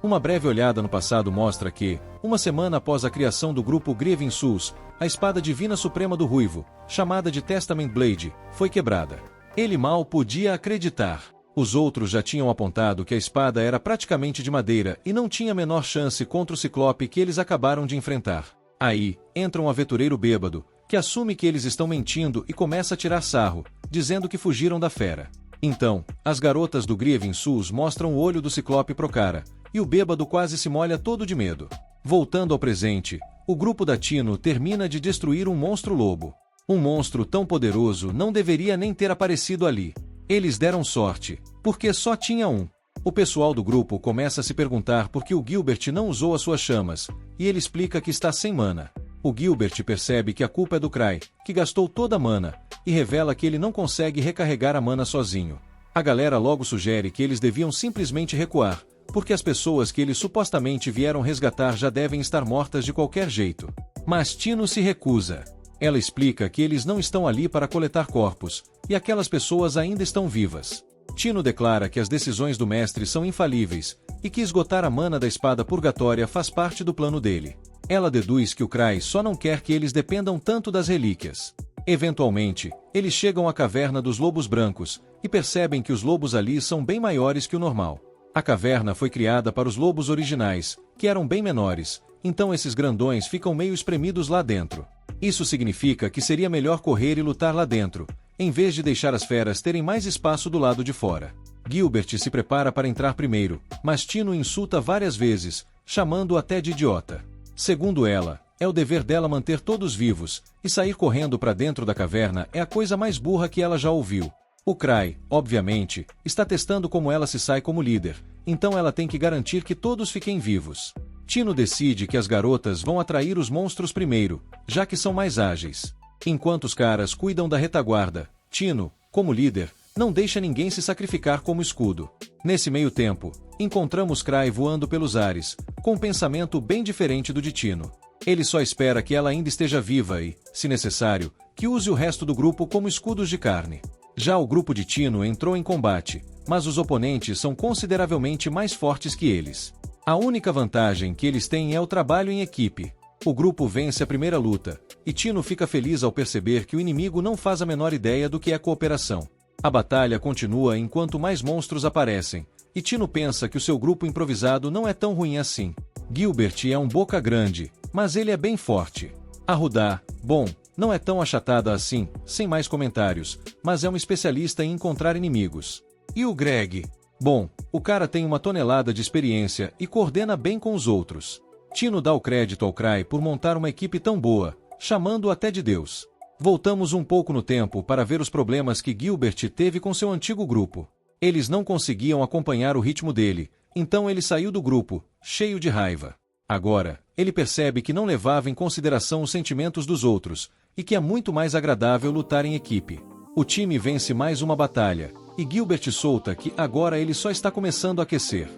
Uma breve olhada no passado mostra que, uma semana após a criação do grupo Grieving Souls, a espada divina suprema do Ruivo, chamada de Testament Blade, foi quebrada. Ele mal podia acreditar. Os outros já tinham apontado que a espada era praticamente de madeira e não tinha a menor chance contra o Ciclope que eles acabaram de enfrentar. Aí, entra um aventureiro bêbado, que assume que eles estão mentindo e começa a tirar sarro, dizendo que fugiram da fera. Então, as garotas do Grieving Souls mostram o olho do Ciclope pro cara, e o bêbado quase se molha todo de medo. Voltando ao presente, o grupo da Tino termina de destruir um monstro-lobo. Um monstro tão poderoso não deveria nem ter aparecido ali. Eles deram sorte, porque só tinha um. O pessoal do grupo começa a se perguntar por que o Gilbert não usou as suas chamas, e ele explica que está sem mana. O Gilbert percebe que a culpa é do Cray, que gastou toda a mana, e revela que ele não consegue recarregar a mana sozinho. A galera logo sugere que eles deviam simplesmente recuar, porque as pessoas que eles supostamente vieram resgatar já devem estar mortas de qualquer jeito. Mas Tino se recusa. Ela explica que eles não estão ali para coletar corpos, e aquelas pessoas ainda estão vivas. Tino declara que as decisões do mestre são infalíveis, e que esgotar a mana da espada purgatória faz parte do plano dele. Ela deduz que o Crai só não quer que eles dependam tanto das relíquias. Eventualmente, eles chegam à caverna dos lobos brancos, e percebem que os lobos ali são bem maiores que o normal. A caverna foi criada para os lobos originais, que eram bem menores, então esses grandões ficam meio espremidos lá dentro. Isso significa que seria melhor correr e lutar lá dentro, em vez de deixar as feras terem mais espaço do lado de fora. Gilbert se prepara para entrar primeiro, mas Tino insulta várias vezes, chamando-o até de idiota. Segundo ela, é o dever dela manter todos vivos, e sair correndo para dentro da caverna é a coisa mais burra que ela já ouviu. O Crai, obviamente, está testando como ela se sai como líder, então ela tem que garantir que todos fiquem vivos. Tino decide que as garotas vão atrair os monstros primeiro, já que são mais ágeis. Enquanto os caras cuidam da retaguarda, Tino, como líder, não deixa ninguém se sacrificar como escudo. Nesse meio tempo, encontramos Crai voando pelos ares, com um pensamento bem diferente do de Tino. Ele só espera que ela ainda esteja viva e, se necessário, que use o resto do grupo como escudos de carne. Já o grupo de Tino entrou em combate, mas os oponentes são consideravelmente mais fortes que eles. A única vantagem que eles têm é o trabalho em equipe. O grupo vence a primeira luta, e Tino fica feliz ao perceber que o inimigo não faz a menor ideia do que é cooperação. A batalha continua enquanto mais monstros aparecem, e Tino pensa que o seu grupo improvisado não é tão ruim assim. Gilbert é um boca grande, mas ele é bem forte. A Rudá, bom, não é tão achatada assim, sem mais comentários, mas é uma especialista em encontrar inimigos. E o Greg? Bom, o cara tem uma tonelada de experiência e coordena bem com os outros. Tino dá o crédito ao Crai por montar uma equipe tão boa, chamando-o até de Deus. Voltamos um pouco no tempo para ver os problemas que Gilbert teve com seu antigo grupo. Eles não conseguiam acompanhar o ritmo dele, então ele saiu do grupo, cheio de raiva. Agora, ele percebe que não levava em consideração os sentimentos dos outros, e que é muito mais agradável lutar em equipe. O time vence mais uma batalha, e Gilbert solta que agora ele só está começando a aquecer.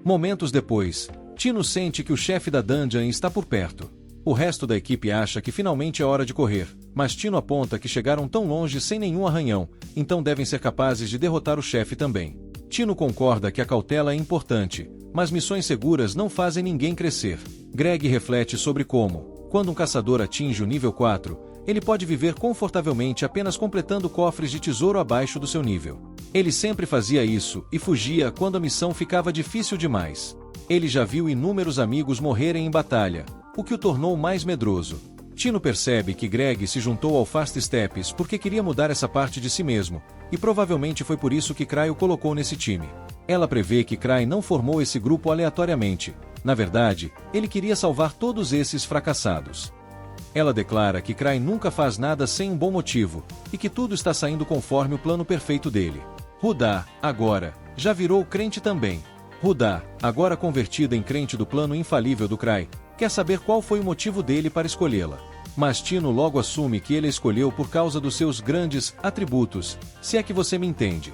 Momentos depois, Tino sente que o chefe da dungeon está por perto. O resto da equipe acha que finalmente é hora de correr, mas Tino aponta que chegaram tão longe sem nenhum arranhão, então devem ser capazes de derrotar o chefe também. Tino concorda que a cautela é importante, mas missões seguras não fazem ninguém crescer. Greg reflete sobre como, quando um caçador atinge o nível 4, ele pode viver confortavelmente apenas completando cofres de tesouro abaixo do seu nível. Ele sempre fazia isso e fugia quando a missão ficava difícil demais. Ele já viu inúmeros amigos morrerem em batalha, o que o tornou mais medroso. Tino percebe que Greg se juntou ao Fast Steps porque queria mudar essa parte de si mesmo, e provavelmente foi por isso que Crai o colocou nesse time. Ela prevê que Crai não formou esse grupo aleatoriamente. Na verdade, ele queria salvar todos esses fracassados. Ela declara que Crai nunca faz nada sem um bom motivo, e que tudo está saindo conforme o plano perfeito dele. Rudá, agora, já virou crente também. Rudá, agora convertida em crente do plano infalível do Crai, quer saber qual foi o motivo dele para escolhê-la. Mas Tino logo assume que ele a escolheu por causa dos seus grandes atributos, se é que você me entende.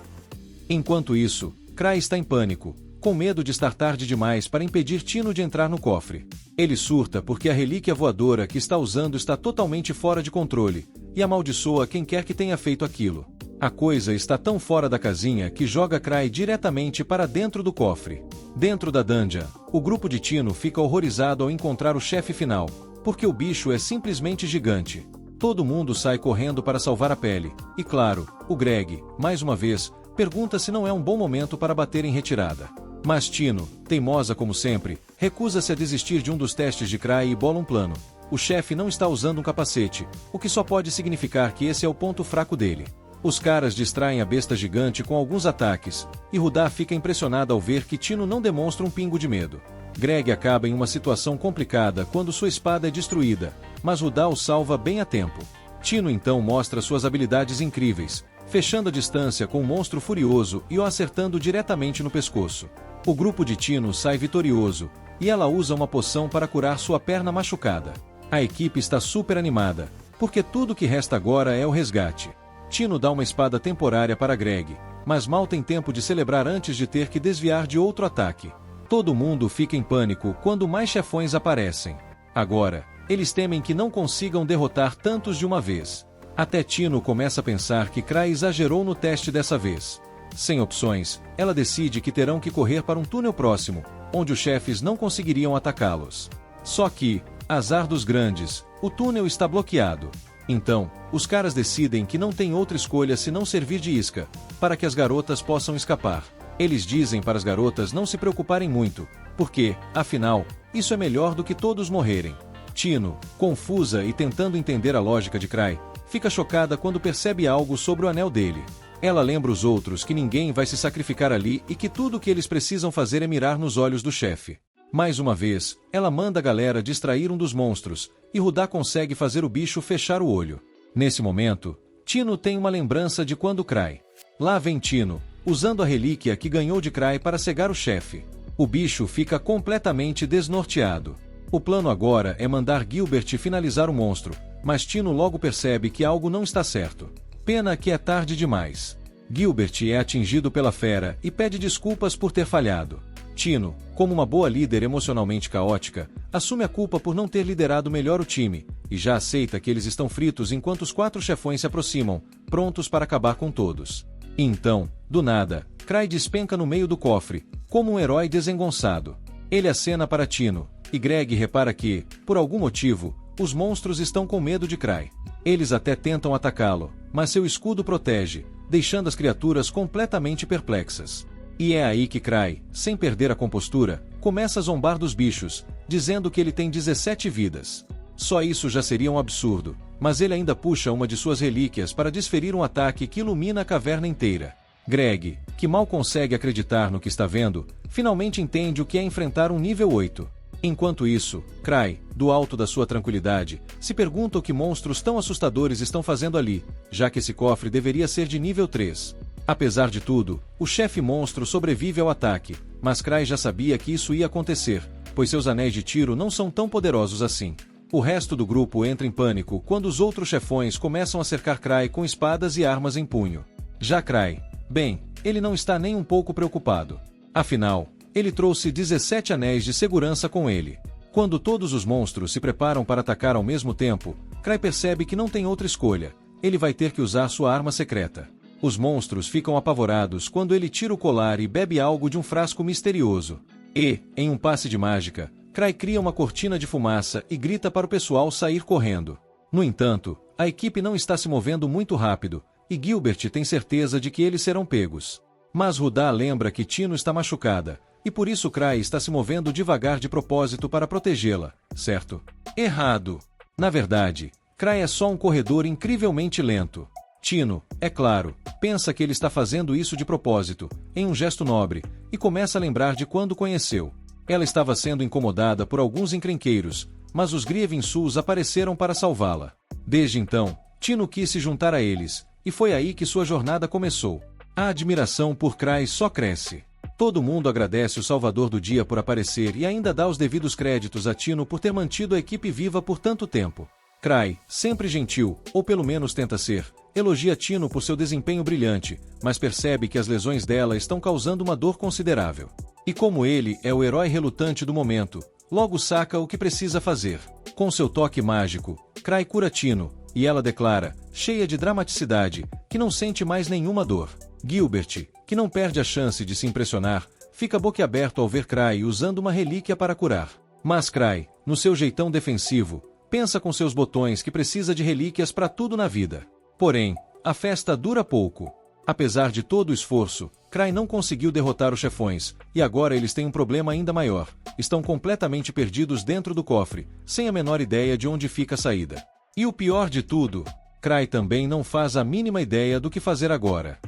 Enquanto isso, Crai está em pânico, com medo de estar tarde demais para impedir Tino de entrar no cofre. Ele surta porque a relíquia voadora que está usando está totalmente fora de controle, e amaldiçoa quem quer que tenha feito aquilo. A coisa está tão fora da casinha que joga Crai diretamente para dentro do cofre. Dentro da dungeon, o grupo de Tino fica horrorizado ao encontrar o chefe final, porque o bicho é simplesmente gigante. Todo mundo sai correndo para salvar a pele, e claro, o Greg, mais uma vez, pergunta se não é um bom momento para bater em retirada. Mas Tino, teimosa como sempre, recusa-se a desistir de um dos testes de Crai e bola um plano. O chefe não está usando um capacete, o que só pode significar que esse é o ponto fraco dele. Os caras distraem a besta gigante com alguns ataques, e Rudá fica impressionada ao ver que Tino não demonstra um pingo de medo. Greg acaba em uma situação complicada quando sua espada é destruída, mas Rudá o salva bem a tempo. Tino então mostra suas habilidades incríveis, fechando a distância com um monstro furioso e o acertando diretamente no pescoço. O grupo de Tino sai vitorioso, e ela usa uma poção para curar sua perna machucada. A equipe está super animada, porque tudo que resta agora é o resgate. Tino dá uma espada temporária para Greg, mas mal tem tempo de celebrar antes de ter que desviar de outro ataque. Todo mundo fica em pânico quando mais chefões aparecem. Agora, eles temem que não consigam derrotar tantos de uma vez. Até Tino começa a pensar que Crai exagerou no teste dessa vez. Sem opções, ela decide que terão que correr para um túnel próximo, onde os chefes não conseguiriam atacá-los. Só que, azar dos grandes, o túnel está bloqueado. Então, os caras decidem que não tem outra escolha senão servir de isca, para que as garotas possam escapar. Eles dizem para as garotas não se preocuparem muito, porque, afinal, isso é melhor do que todos morrerem. Tino, confusa e tentando entender a lógica de Cry, fica chocada quando percebe algo sobre o anel dele. Ela lembra os outros que ninguém vai se sacrificar ali e que tudo o que eles precisam fazer é mirar nos olhos do chefe. Mais uma vez, ela manda a galera distrair um dos monstros, e Rudá consegue fazer o bicho fechar o olho. Nesse momento, Tino tem uma lembrança de quando Cry. Lá vem Tino, usando a relíquia que ganhou de Cry para cegar o chefe. O bicho fica completamente desnorteado. O plano agora é mandar Gilbert finalizar o monstro, mas Tino logo percebe que algo não está certo. Pena que é tarde demais. Gilbert é atingido pela fera e pede desculpas por ter falhado. Tino, como uma boa líder emocionalmente caótica, assume a culpa por não ter liderado melhor o time, e já aceita que eles estão fritos enquanto os 4 chefões se aproximam, prontos para acabar com todos. E então, do nada, Cry despenca no meio do cofre, como um herói desengonçado. Ele acena para Tino, e Greg repara que, por algum motivo, os monstros estão com medo de Cry. Eles até tentam atacá-lo, mas seu escudo protege, deixando as criaturas completamente perplexas. E é aí que Cry, sem perder a compostura, começa a zombar dos bichos, dizendo que ele tem 17 vidas. Só isso já seria um absurdo, mas ele ainda puxa uma de suas relíquias para desferir um ataque que ilumina a caverna inteira. Greg, que mal consegue acreditar no que está vendo, finalmente entende o que é enfrentar um nível 8. Enquanto isso, Cry, do alto da sua tranquilidade, se pergunta o que monstros tão assustadores estão fazendo ali, já que esse cofre deveria ser de nível 3. Apesar de tudo, o chefe monstro sobrevive ao ataque, mas Cry já sabia que isso ia acontecer, pois seus anéis de tiro não são tão poderosos assim. O resto do grupo entra em pânico quando os outros chefões começam a cercar Cry com espadas e armas em punho. Já Cry, bem, ele não está nem um pouco preocupado. Afinal, ele trouxe 17 anéis de segurança com ele. Quando todos os monstros se preparam para atacar ao mesmo tempo, Cry percebe que não tem outra escolha. Ele vai ter que usar sua arma secreta. Os monstros ficam apavorados quando ele tira o colar e bebe algo de um frasco misterioso. E, em um passe de mágica, Cry cria uma cortina de fumaça e grita para o pessoal sair correndo. No entanto, a equipe não está se movendo muito rápido, e Gilbert tem certeza de que eles serão pegos. Mas Rudá lembra que Tino está machucada, e por isso Cry está se movendo devagar de propósito para protegê-la, certo? Errado! Na verdade, Cry é só um corredor incrivelmente lento. Tino, é claro, pensa que ele está fazendo isso de propósito, em um gesto nobre, e começa a lembrar de quando conheceu. Ela estava sendo incomodada por alguns encrenqueiros, mas os Grievensuls apareceram para salvá-la. Desde então, Tino quis se juntar a eles, e foi aí que sua jornada começou. A admiração por Cry só cresce. Todo mundo agradece o Salvador do Dia por aparecer e ainda dá os devidos créditos a Tino por ter mantido a equipe viva por tanto tempo. Cry, sempre gentil, ou pelo menos tenta ser, elogia Tino por seu desempenho brilhante, mas percebe que as lesões dela estão causando uma dor considerável. E como ele é o herói relutante do momento, logo saca o que precisa fazer. Com seu toque mágico, Cry cura Tino, e ela declara, cheia de dramaticidade, que não sente mais nenhuma dor. Gilbert, que não perde a chance de se impressionar, fica boquiaberto ao ver Cry usando uma relíquia para curar. Mas Cry, no seu jeitão defensivo, pensa com seus botões que precisa de relíquias para tudo na vida. Porém, a festa dura pouco. Apesar de todo o esforço, Cry não conseguiu derrotar os chefões, e agora eles têm um problema ainda maior. Estão completamente perdidos dentro do cofre, sem a menor ideia de onde fica a saída. E o pior de tudo, Cry também não faz a mínima ideia do que fazer agora.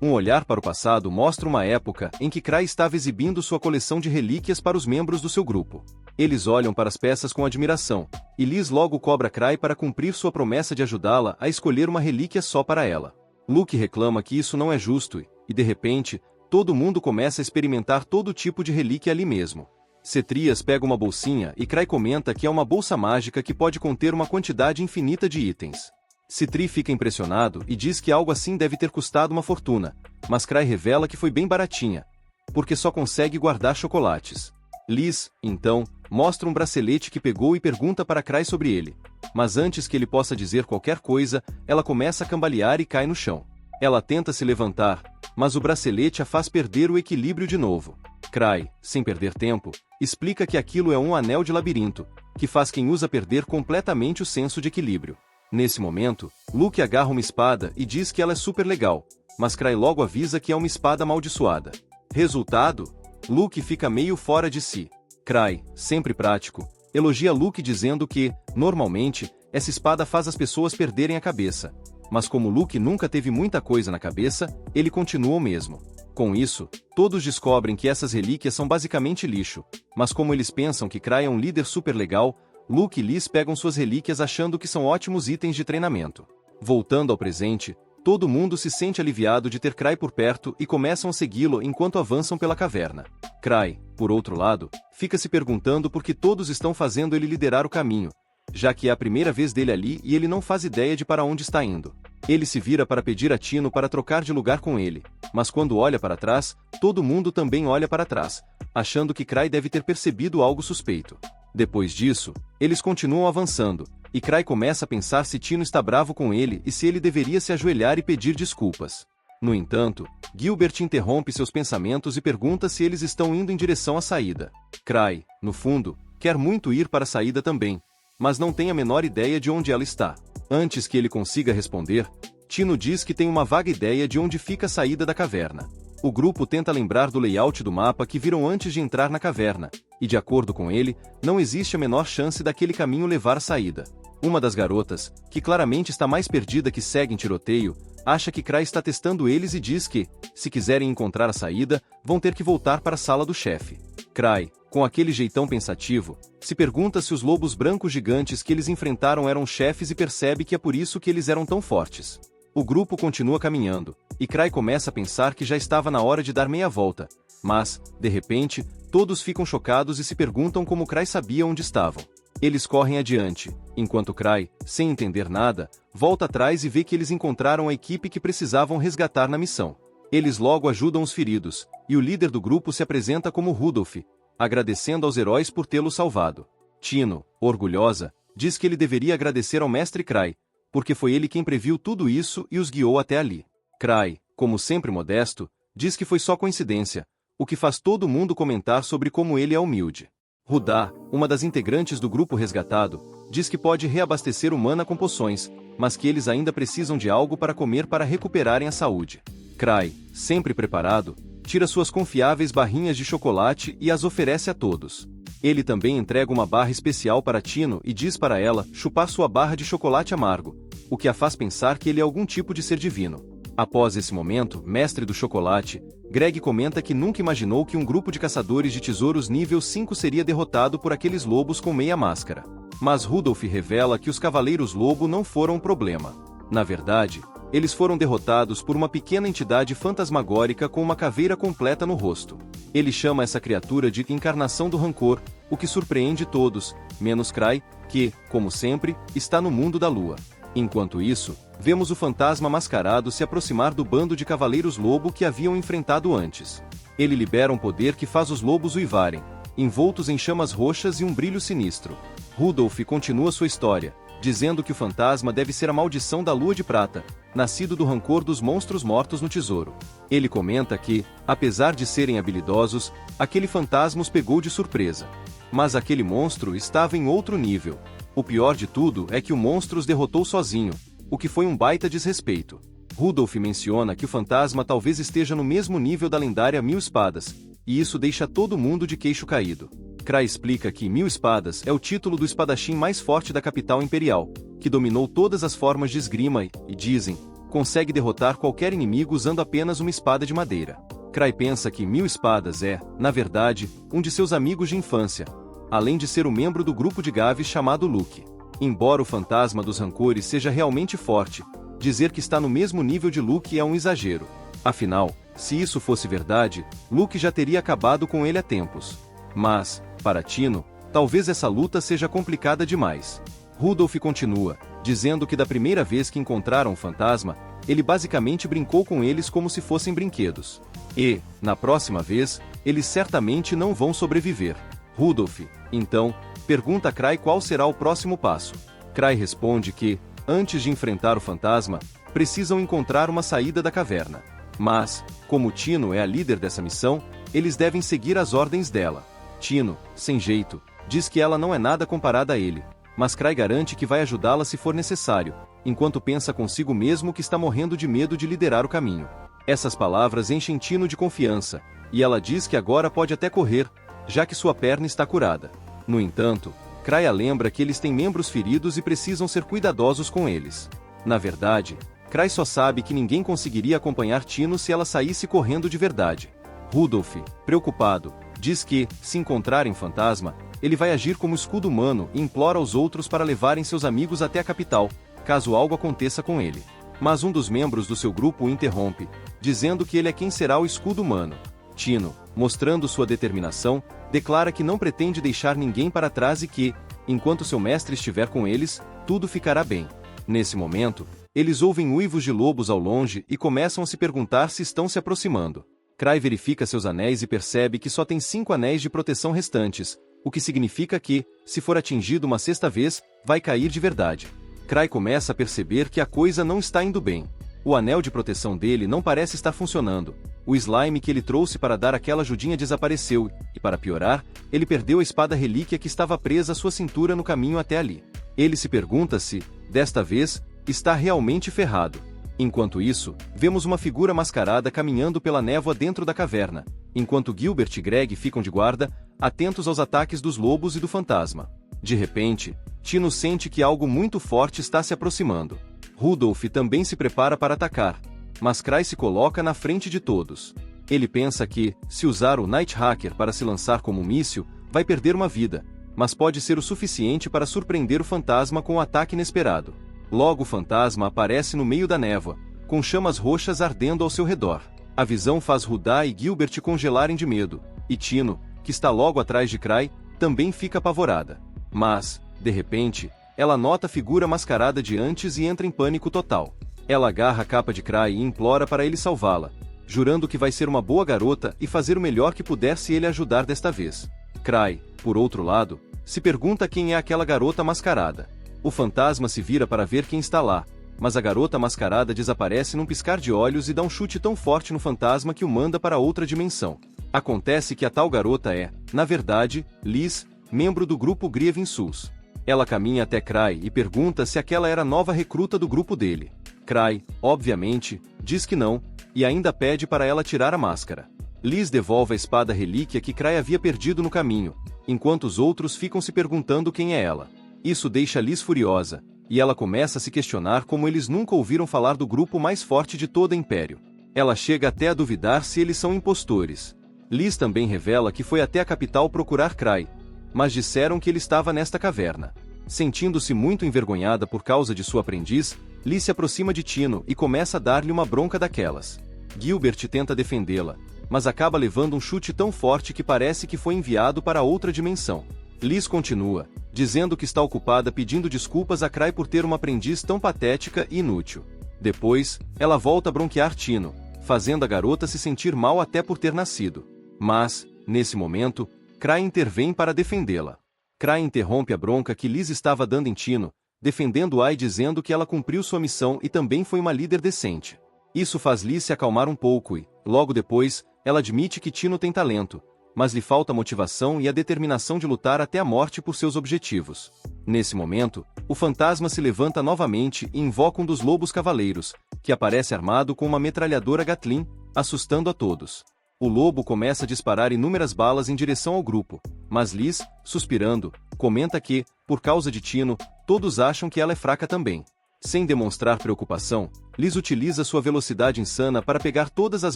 Um olhar para o passado mostra uma época em que Cry estava exibindo sua coleção de relíquias para os membros do seu grupo. Eles olham para as peças com admiração, e Liz logo cobra Cry para cumprir sua promessa de ajudá-la a escolher uma relíquia só para ela. Luke reclama que isso não é justo e, de repente, todo mundo começa a experimentar todo tipo de relíquia ali mesmo. Cetrias pega uma bolsinha e Cry comenta que é uma bolsa mágica que pode conter uma quantidade infinita de itens. Citri fica impressionado e diz que algo assim deve ter custado uma fortuna, mas Cry revela que foi bem baratinha, porque só consegue guardar chocolates. Liz, então, mostra um bracelete que pegou e pergunta para Cry sobre ele, mas antes que ele possa dizer qualquer coisa, ela começa a cambalear e cai no chão. Ela tenta se levantar, mas o bracelete a faz perder o equilíbrio de novo. Cry, sem perder tempo, explica que aquilo é um anel de labirinto, que faz quem usa perder completamente o senso de equilíbrio. Nesse momento, Luke agarra uma espada e diz que ela é super legal, mas Cry logo avisa que é uma espada amaldiçoada. Resultado? Luke fica meio fora de si. Cry, sempre prático, elogia Luke dizendo que, normalmente, essa espada faz as pessoas perderem a cabeça. Mas como Luke nunca teve muita coisa na cabeça, ele continua o mesmo. Com isso, todos descobrem que essas relíquias são basicamente lixo, mas como eles pensam que Cry é um líder super legal, Luke e Liz pegam suas relíquias achando que são ótimos itens de treinamento. Voltando ao presente, todo mundo se sente aliviado de ter Cry por perto e começam a segui-lo enquanto avançam pela caverna. Cry, por outro lado, fica se perguntando por que todos estão fazendo ele liderar o caminho, já que é a primeira vez dele ali e ele não faz ideia de para onde está indo. Ele se vira para pedir a Tino para trocar de lugar com ele, mas quando olha para trás, todo mundo também olha para trás, achando que Cry deve ter percebido algo suspeito. Depois disso, eles continuam avançando, e Cry começa a pensar se Tino está bravo com ele e se ele deveria se ajoelhar e pedir desculpas. No entanto, Gilbert interrompe seus pensamentos e pergunta se eles estão indo em direção à saída. Cry, no fundo, quer muito ir para a saída também, mas não tem a menor ideia de onde ela está. Antes que ele consiga responder, Tino diz que tem uma vaga ideia de onde fica a saída da caverna. O grupo tenta lembrar do layout do mapa que viram antes de entrar na caverna, e de acordo com ele, não existe a menor chance daquele caminho levar à saída. Uma das garotas, que claramente está mais perdida que segue em tiroteio, acha que Cry está testando eles e diz que, se quiserem encontrar a saída, vão ter que voltar para a sala do chefe. Cry, com aquele jeitão pensativo, se pergunta se os lobos brancos gigantes que eles enfrentaram eram chefes e percebe que é por isso que eles eram tão fortes. O grupo continua caminhando, e Cry começa a pensar que já estava na hora de dar meia volta, mas, de repente, todos ficam chocados e se perguntam como Cry sabia onde estavam. Eles correm adiante, enquanto Cry, sem entender nada, volta atrás e vê que eles encontraram a equipe que precisavam resgatar na missão. Eles logo ajudam os feridos, e o líder do grupo se apresenta como Rudolph, agradecendo aos heróis por tê-lo salvado. Tino, orgulhosa, diz que ele deveria agradecer ao mestre Cry, porque foi ele quem previu tudo isso e os guiou até ali. Cry, como sempre modesto, diz que foi só coincidência, o que faz todo mundo comentar sobre como ele é humilde. Rudá, uma das integrantes do grupo resgatado, diz que pode reabastecer o mana com poções, mas que eles ainda precisam de algo para comer para recuperarem a saúde. Cry, sempre preparado, tira suas confiáveis barrinhas de chocolate e as oferece a todos. Ele também entrega uma barra especial para Tino e diz para ela chupar sua barra de chocolate amargo, o que a faz pensar que ele é algum tipo de ser divino. Após esse momento, mestre do chocolate, Greg comenta que nunca imaginou que um grupo de caçadores de tesouros nível 5 seria derrotado por aqueles lobos com meia máscara. Mas Rudolph revela que os Cavaleiros Lobo não foram um problema. Na verdade, eles foram derrotados por uma pequena entidade fantasmagórica com uma caveira completa no rosto. Ele chama essa criatura de Encarnação do Rancor, o que surpreende todos, menos Cry, que, como sempre, está no mundo da lua. Enquanto isso, vemos o fantasma mascarado se aproximar do bando de Cavaleiros Lobo que haviam enfrentado antes. Ele libera um poder que faz os lobos uivarem, envoltos em chamas roxas e um brilho sinistro. Rudolph continua sua história, dizendo que o fantasma deve ser a maldição da Lua de Prata, nascido do rancor dos monstros mortos no tesouro. Ele comenta que, apesar de serem habilidosos, aquele fantasma os pegou de surpresa. Mas aquele monstro estava em outro nível. O pior de tudo é que o monstro os derrotou sozinho, o que foi um baita desrespeito. Rudolph menciona que o fantasma talvez esteja no mesmo nível da lendária Mil Espadas, e isso deixa todo mundo de queixo caído. Cry explica que Mil Espadas é o título do espadachim mais forte da capital imperial, que dominou todas as formas de esgrima e, dizem, consegue derrotar qualquer inimigo usando apenas uma espada de madeira. Cry pensa que Mil Espadas é, na verdade, um de seus amigos de infância, além de ser um membro do grupo de Gavis chamado Luke. Embora o fantasma dos rancores seja realmente forte, dizer que está no mesmo nível de Luke é um exagero. Afinal, se isso fosse verdade, Luke já teria acabado com ele há tempos. Mas, para Tino, talvez essa luta seja complicada demais. Rudolph continua, dizendo que da primeira vez que encontraram o fantasma, ele basicamente brincou com eles como se fossem brinquedos. E, na próxima vez, eles certamente não vão sobreviver. Rudolph, então, pergunta a Cry qual será o próximo passo. Cry responde que, antes de enfrentar o fantasma, Precisam encontrar uma saída da caverna. Mas, como Tino é a líder dessa missão, eles devem seguir as ordens dela. Tino, sem jeito, diz que ela não é nada comparada a ele, mas Cray garante que vai ajudá-la se for necessário, enquanto pensa consigo mesmo que está morrendo de medo de liderar o caminho. Essas palavras enchem Tino de confiança, e ela diz que agora pode até correr, já que sua perna está curada. No entanto, Cray a lembra que eles têm membros feridos e precisam ser cuidadosos com eles. Na verdade, Cray só sabe que ninguém conseguiria acompanhar Tino se ela saísse correndo de verdade. Rudolph, preocupado, diz que, se encontrarem Fantasma, ele vai agir como escudo humano e implora aos outros para levarem seus amigos até a capital, caso algo aconteça com ele. Mas um dos membros do seu grupo o interrompe, dizendo que ele é quem será o escudo humano. Tino, mostrando sua determinação, declara que não pretende deixar ninguém para trás e que, enquanto seu mestre estiver com eles, tudo ficará bem. Nesse momento, eles ouvem uivos de lobos ao longe e começam a se perguntar se estão se aproximando. Cray verifica seus anéis e percebe que só tem 5 anéis de proteção restantes, o que significa que, se for atingido uma sexta vez, vai cair de verdade. Cray começa a perceber que a coisa não está indo bem. O anel de proteção dele não parece estar funcionando. O slime que ele trouxe para dar aquela ajudinha desapareceu, e para piorar, ele perdeu a espada relíquia que estava presa à sua cintura no caminho até ali. Ele se pergunta se, desta vez, está realmente ferrado. Enquanto isso, vemos uma figura mascarada caminhando pela névoa dentro da caverna, enquanto Gilbert e Greg ficam de guarda, atentos aos ataques dos lobos e do fantasma. De repente, Tino sente que algo muito forte está se aproximando. Rudolph também se prepara para atacar, mas Cray se coloca na frente de todos. Ele pensa que, se usar o Night Hacker para se lançar como um míssil, vai perder uma vida, mas pode ser o suficiente para surpreender o fantasma com um ataque inesperado. Logo o fantasma aparece no meio da névoa, com chamas roxas ardendo ao seu redor. A visão faz Rudá e Gilbert congelarem de medo, e Tino, que está logo atrás de Cray, também fica apavorada. Mas, de repente, ela nota a figura mascarada de antes e entra em pânico total. Ela agarra a capa de Cray e implora para ele salvá-la, jurando que vai ser uma boa garota e fazer o melhor que puder se ele ajudar desta vez. Cray, por outro lado, se pergunta quem é aquela garota mascarada. O fantasma se vira para ver quem está lá, mas a garota mascarada desaparece num piscar de olhos e dá um chute tão forte no fantasma que o manda para outra dimensão. Acontece que a tal garota é, na verdade, Liz, membro do grupo Grievin Sus. Ela caminha até Cray e pergunta se aquela era a nova recruta do grupo dele. Cray, obviamente, diz que não, e ainda pede para ela tirar a máscara. Liz devolve a espada relíquia que Cray havia perdido no caminho, enquanto os outros ficam se perguntando quem é ela. Isso deixa Liz furiosa, e ela começa a se questionar como eles nunca ouviram falar do grupo mais forte de todo o Império. Ela chega até a duvidar se eles são impostores. Liz também revela que foi até a capital procurar Cray, mas disseram que ele estava nesta caverna. Sentindo-se muito envergonhada por causa de sua aprendiz, Liz se aproxima de Tino e começa a dar-lhe uma bronca daquelas. Gilbert tenta defendê-la, mas acaba levando um chute tão forte que parece que foi enviado para outra dimensão. Liz continua, dizendo que está ocupada pedindo desculpas a Cray por ter uma aprendiz tão patética e inútil. Depois, ela volta a bronquear Tino, fazendo a garota se sentir mal até por ter nascido. Mas, nesse momento, Cray intervém para defendê-la. Cray interrompe a bronca que Liz estava dando em Tino, defendendo-a e dizendo que ela cumpriu sua missão e também foi uma líder decente. Isso faz Liz se acalmar um pouco e, logo depois, ela admite que Tino tem talento, mas lhe falta a motivação e a determinação de lutar até a morte por seus objetivos. Nesse momento, o fantasma se levanta novamente e invoca um dos lobos cavaleiros, que aparece armado com uma metralhadora Gatling, assustando a todos. O lobo começa a disparar inúmeras balas em direção ao grupo, mas Liz, suspirando, comenta que, por causa de Tino, todos acham que ela é fraca também. Sem demonstrar preocupação, Liz utiliza sua velocidade insana para pegar todas as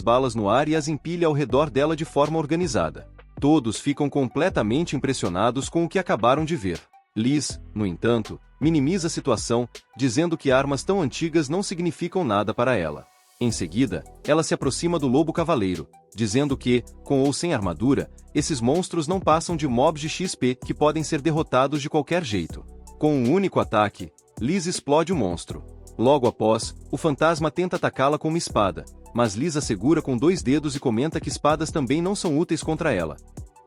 balas no ar e as empilha ao redor dela de forma organizada. Todos ficam completamente impressionados com o que acabaram de ver. Liz, no entanto, minimiza a situação, dizendo que armas tão antigas não significam nada para ela. Em seguida, ela se aproxima do lobo cavaleiro, dizendo que, com ou sem armadura, esses monstros não passam de mobs de XP que podem ser derrotados de qualquer jeito. Com um único ataque, Liz explode o monstro. Logo após, o fantasma tenta atacá-la com uma espada, mas Liz a segura com 2 dedos e comenta que espadas também não são úteis contra ela.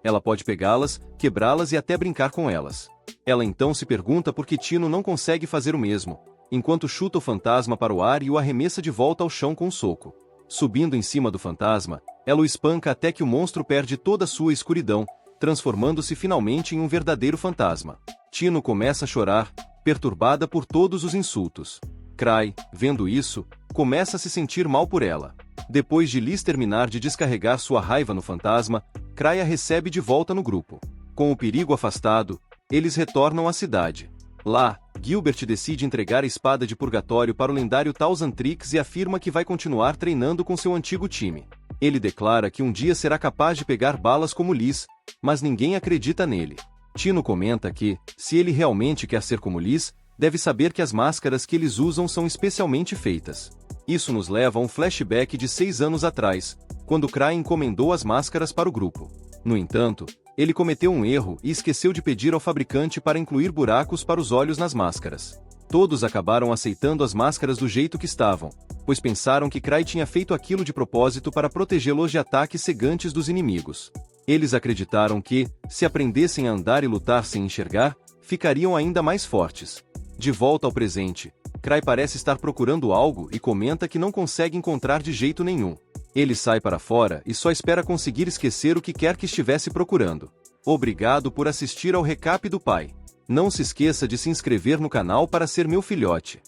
Ela pode pegá-las, quebrá-las e até brincar com elas. Ela então se pergunta por que Tino não consegue fazer o mesmo, enquanto chuta o fantasma para o ar e o arremessa de volta ao chão com um soco. Subindo em cima do fantasma, ela o espanca até que o monstro perde toda sua escuridão, transformando-se finalmente em um verdadeiro fantasma. Tino começa a chorar, perturbada por todos os insultos. Cry, vendo isso, começa a se sentir mal por ela. Depois de Liz terminar de descarregar sua raiva no fantasma, Cry a recebe de volta no grupo. Com o perigo afastado, eles retornam à cidade. Lá, Gilbert decide entregar a espada de purgatório para o lendário Thousand Tricks e afirma que vai continuar treinando com seu antigo time. Ele declara que um dia será capaz de pegar balas como Liz, mas ninguém acredita nele. Tino comenta que, se ele realmente quer ser como Liz, deve saber que as máscaras que eles usam são especialmente feitas. Isso nos leva a um flashback de 6 anos atrás, quando Cry encomendou as máscaras para o grupo. No entanto, ele cometeu um erro e esqueceu de pedir ao fabricante para incluir buracos para os olhos nas máscaras. Todos acabaram aceitando as máscaras do jeito que estavam, pois pensaram que Cry tinha feito aquilo de propósito para protegê-los de ataques cegantes dos inimigos. Eles acreditaram que, se aprendessem a andar e lutar sem enxergar, ficariam ainda mais fortes. De volta ao presente, Cry parece estar procurando algo e comenta que não consegue encontrar de jeito nenhum. Ele sai para fora e só espera conseguir esquecer o que quer que estivesse procurando. Obrigado por assistir ao recap do pai. Não se esqueça de se inscrever no canal para ser meu filhote.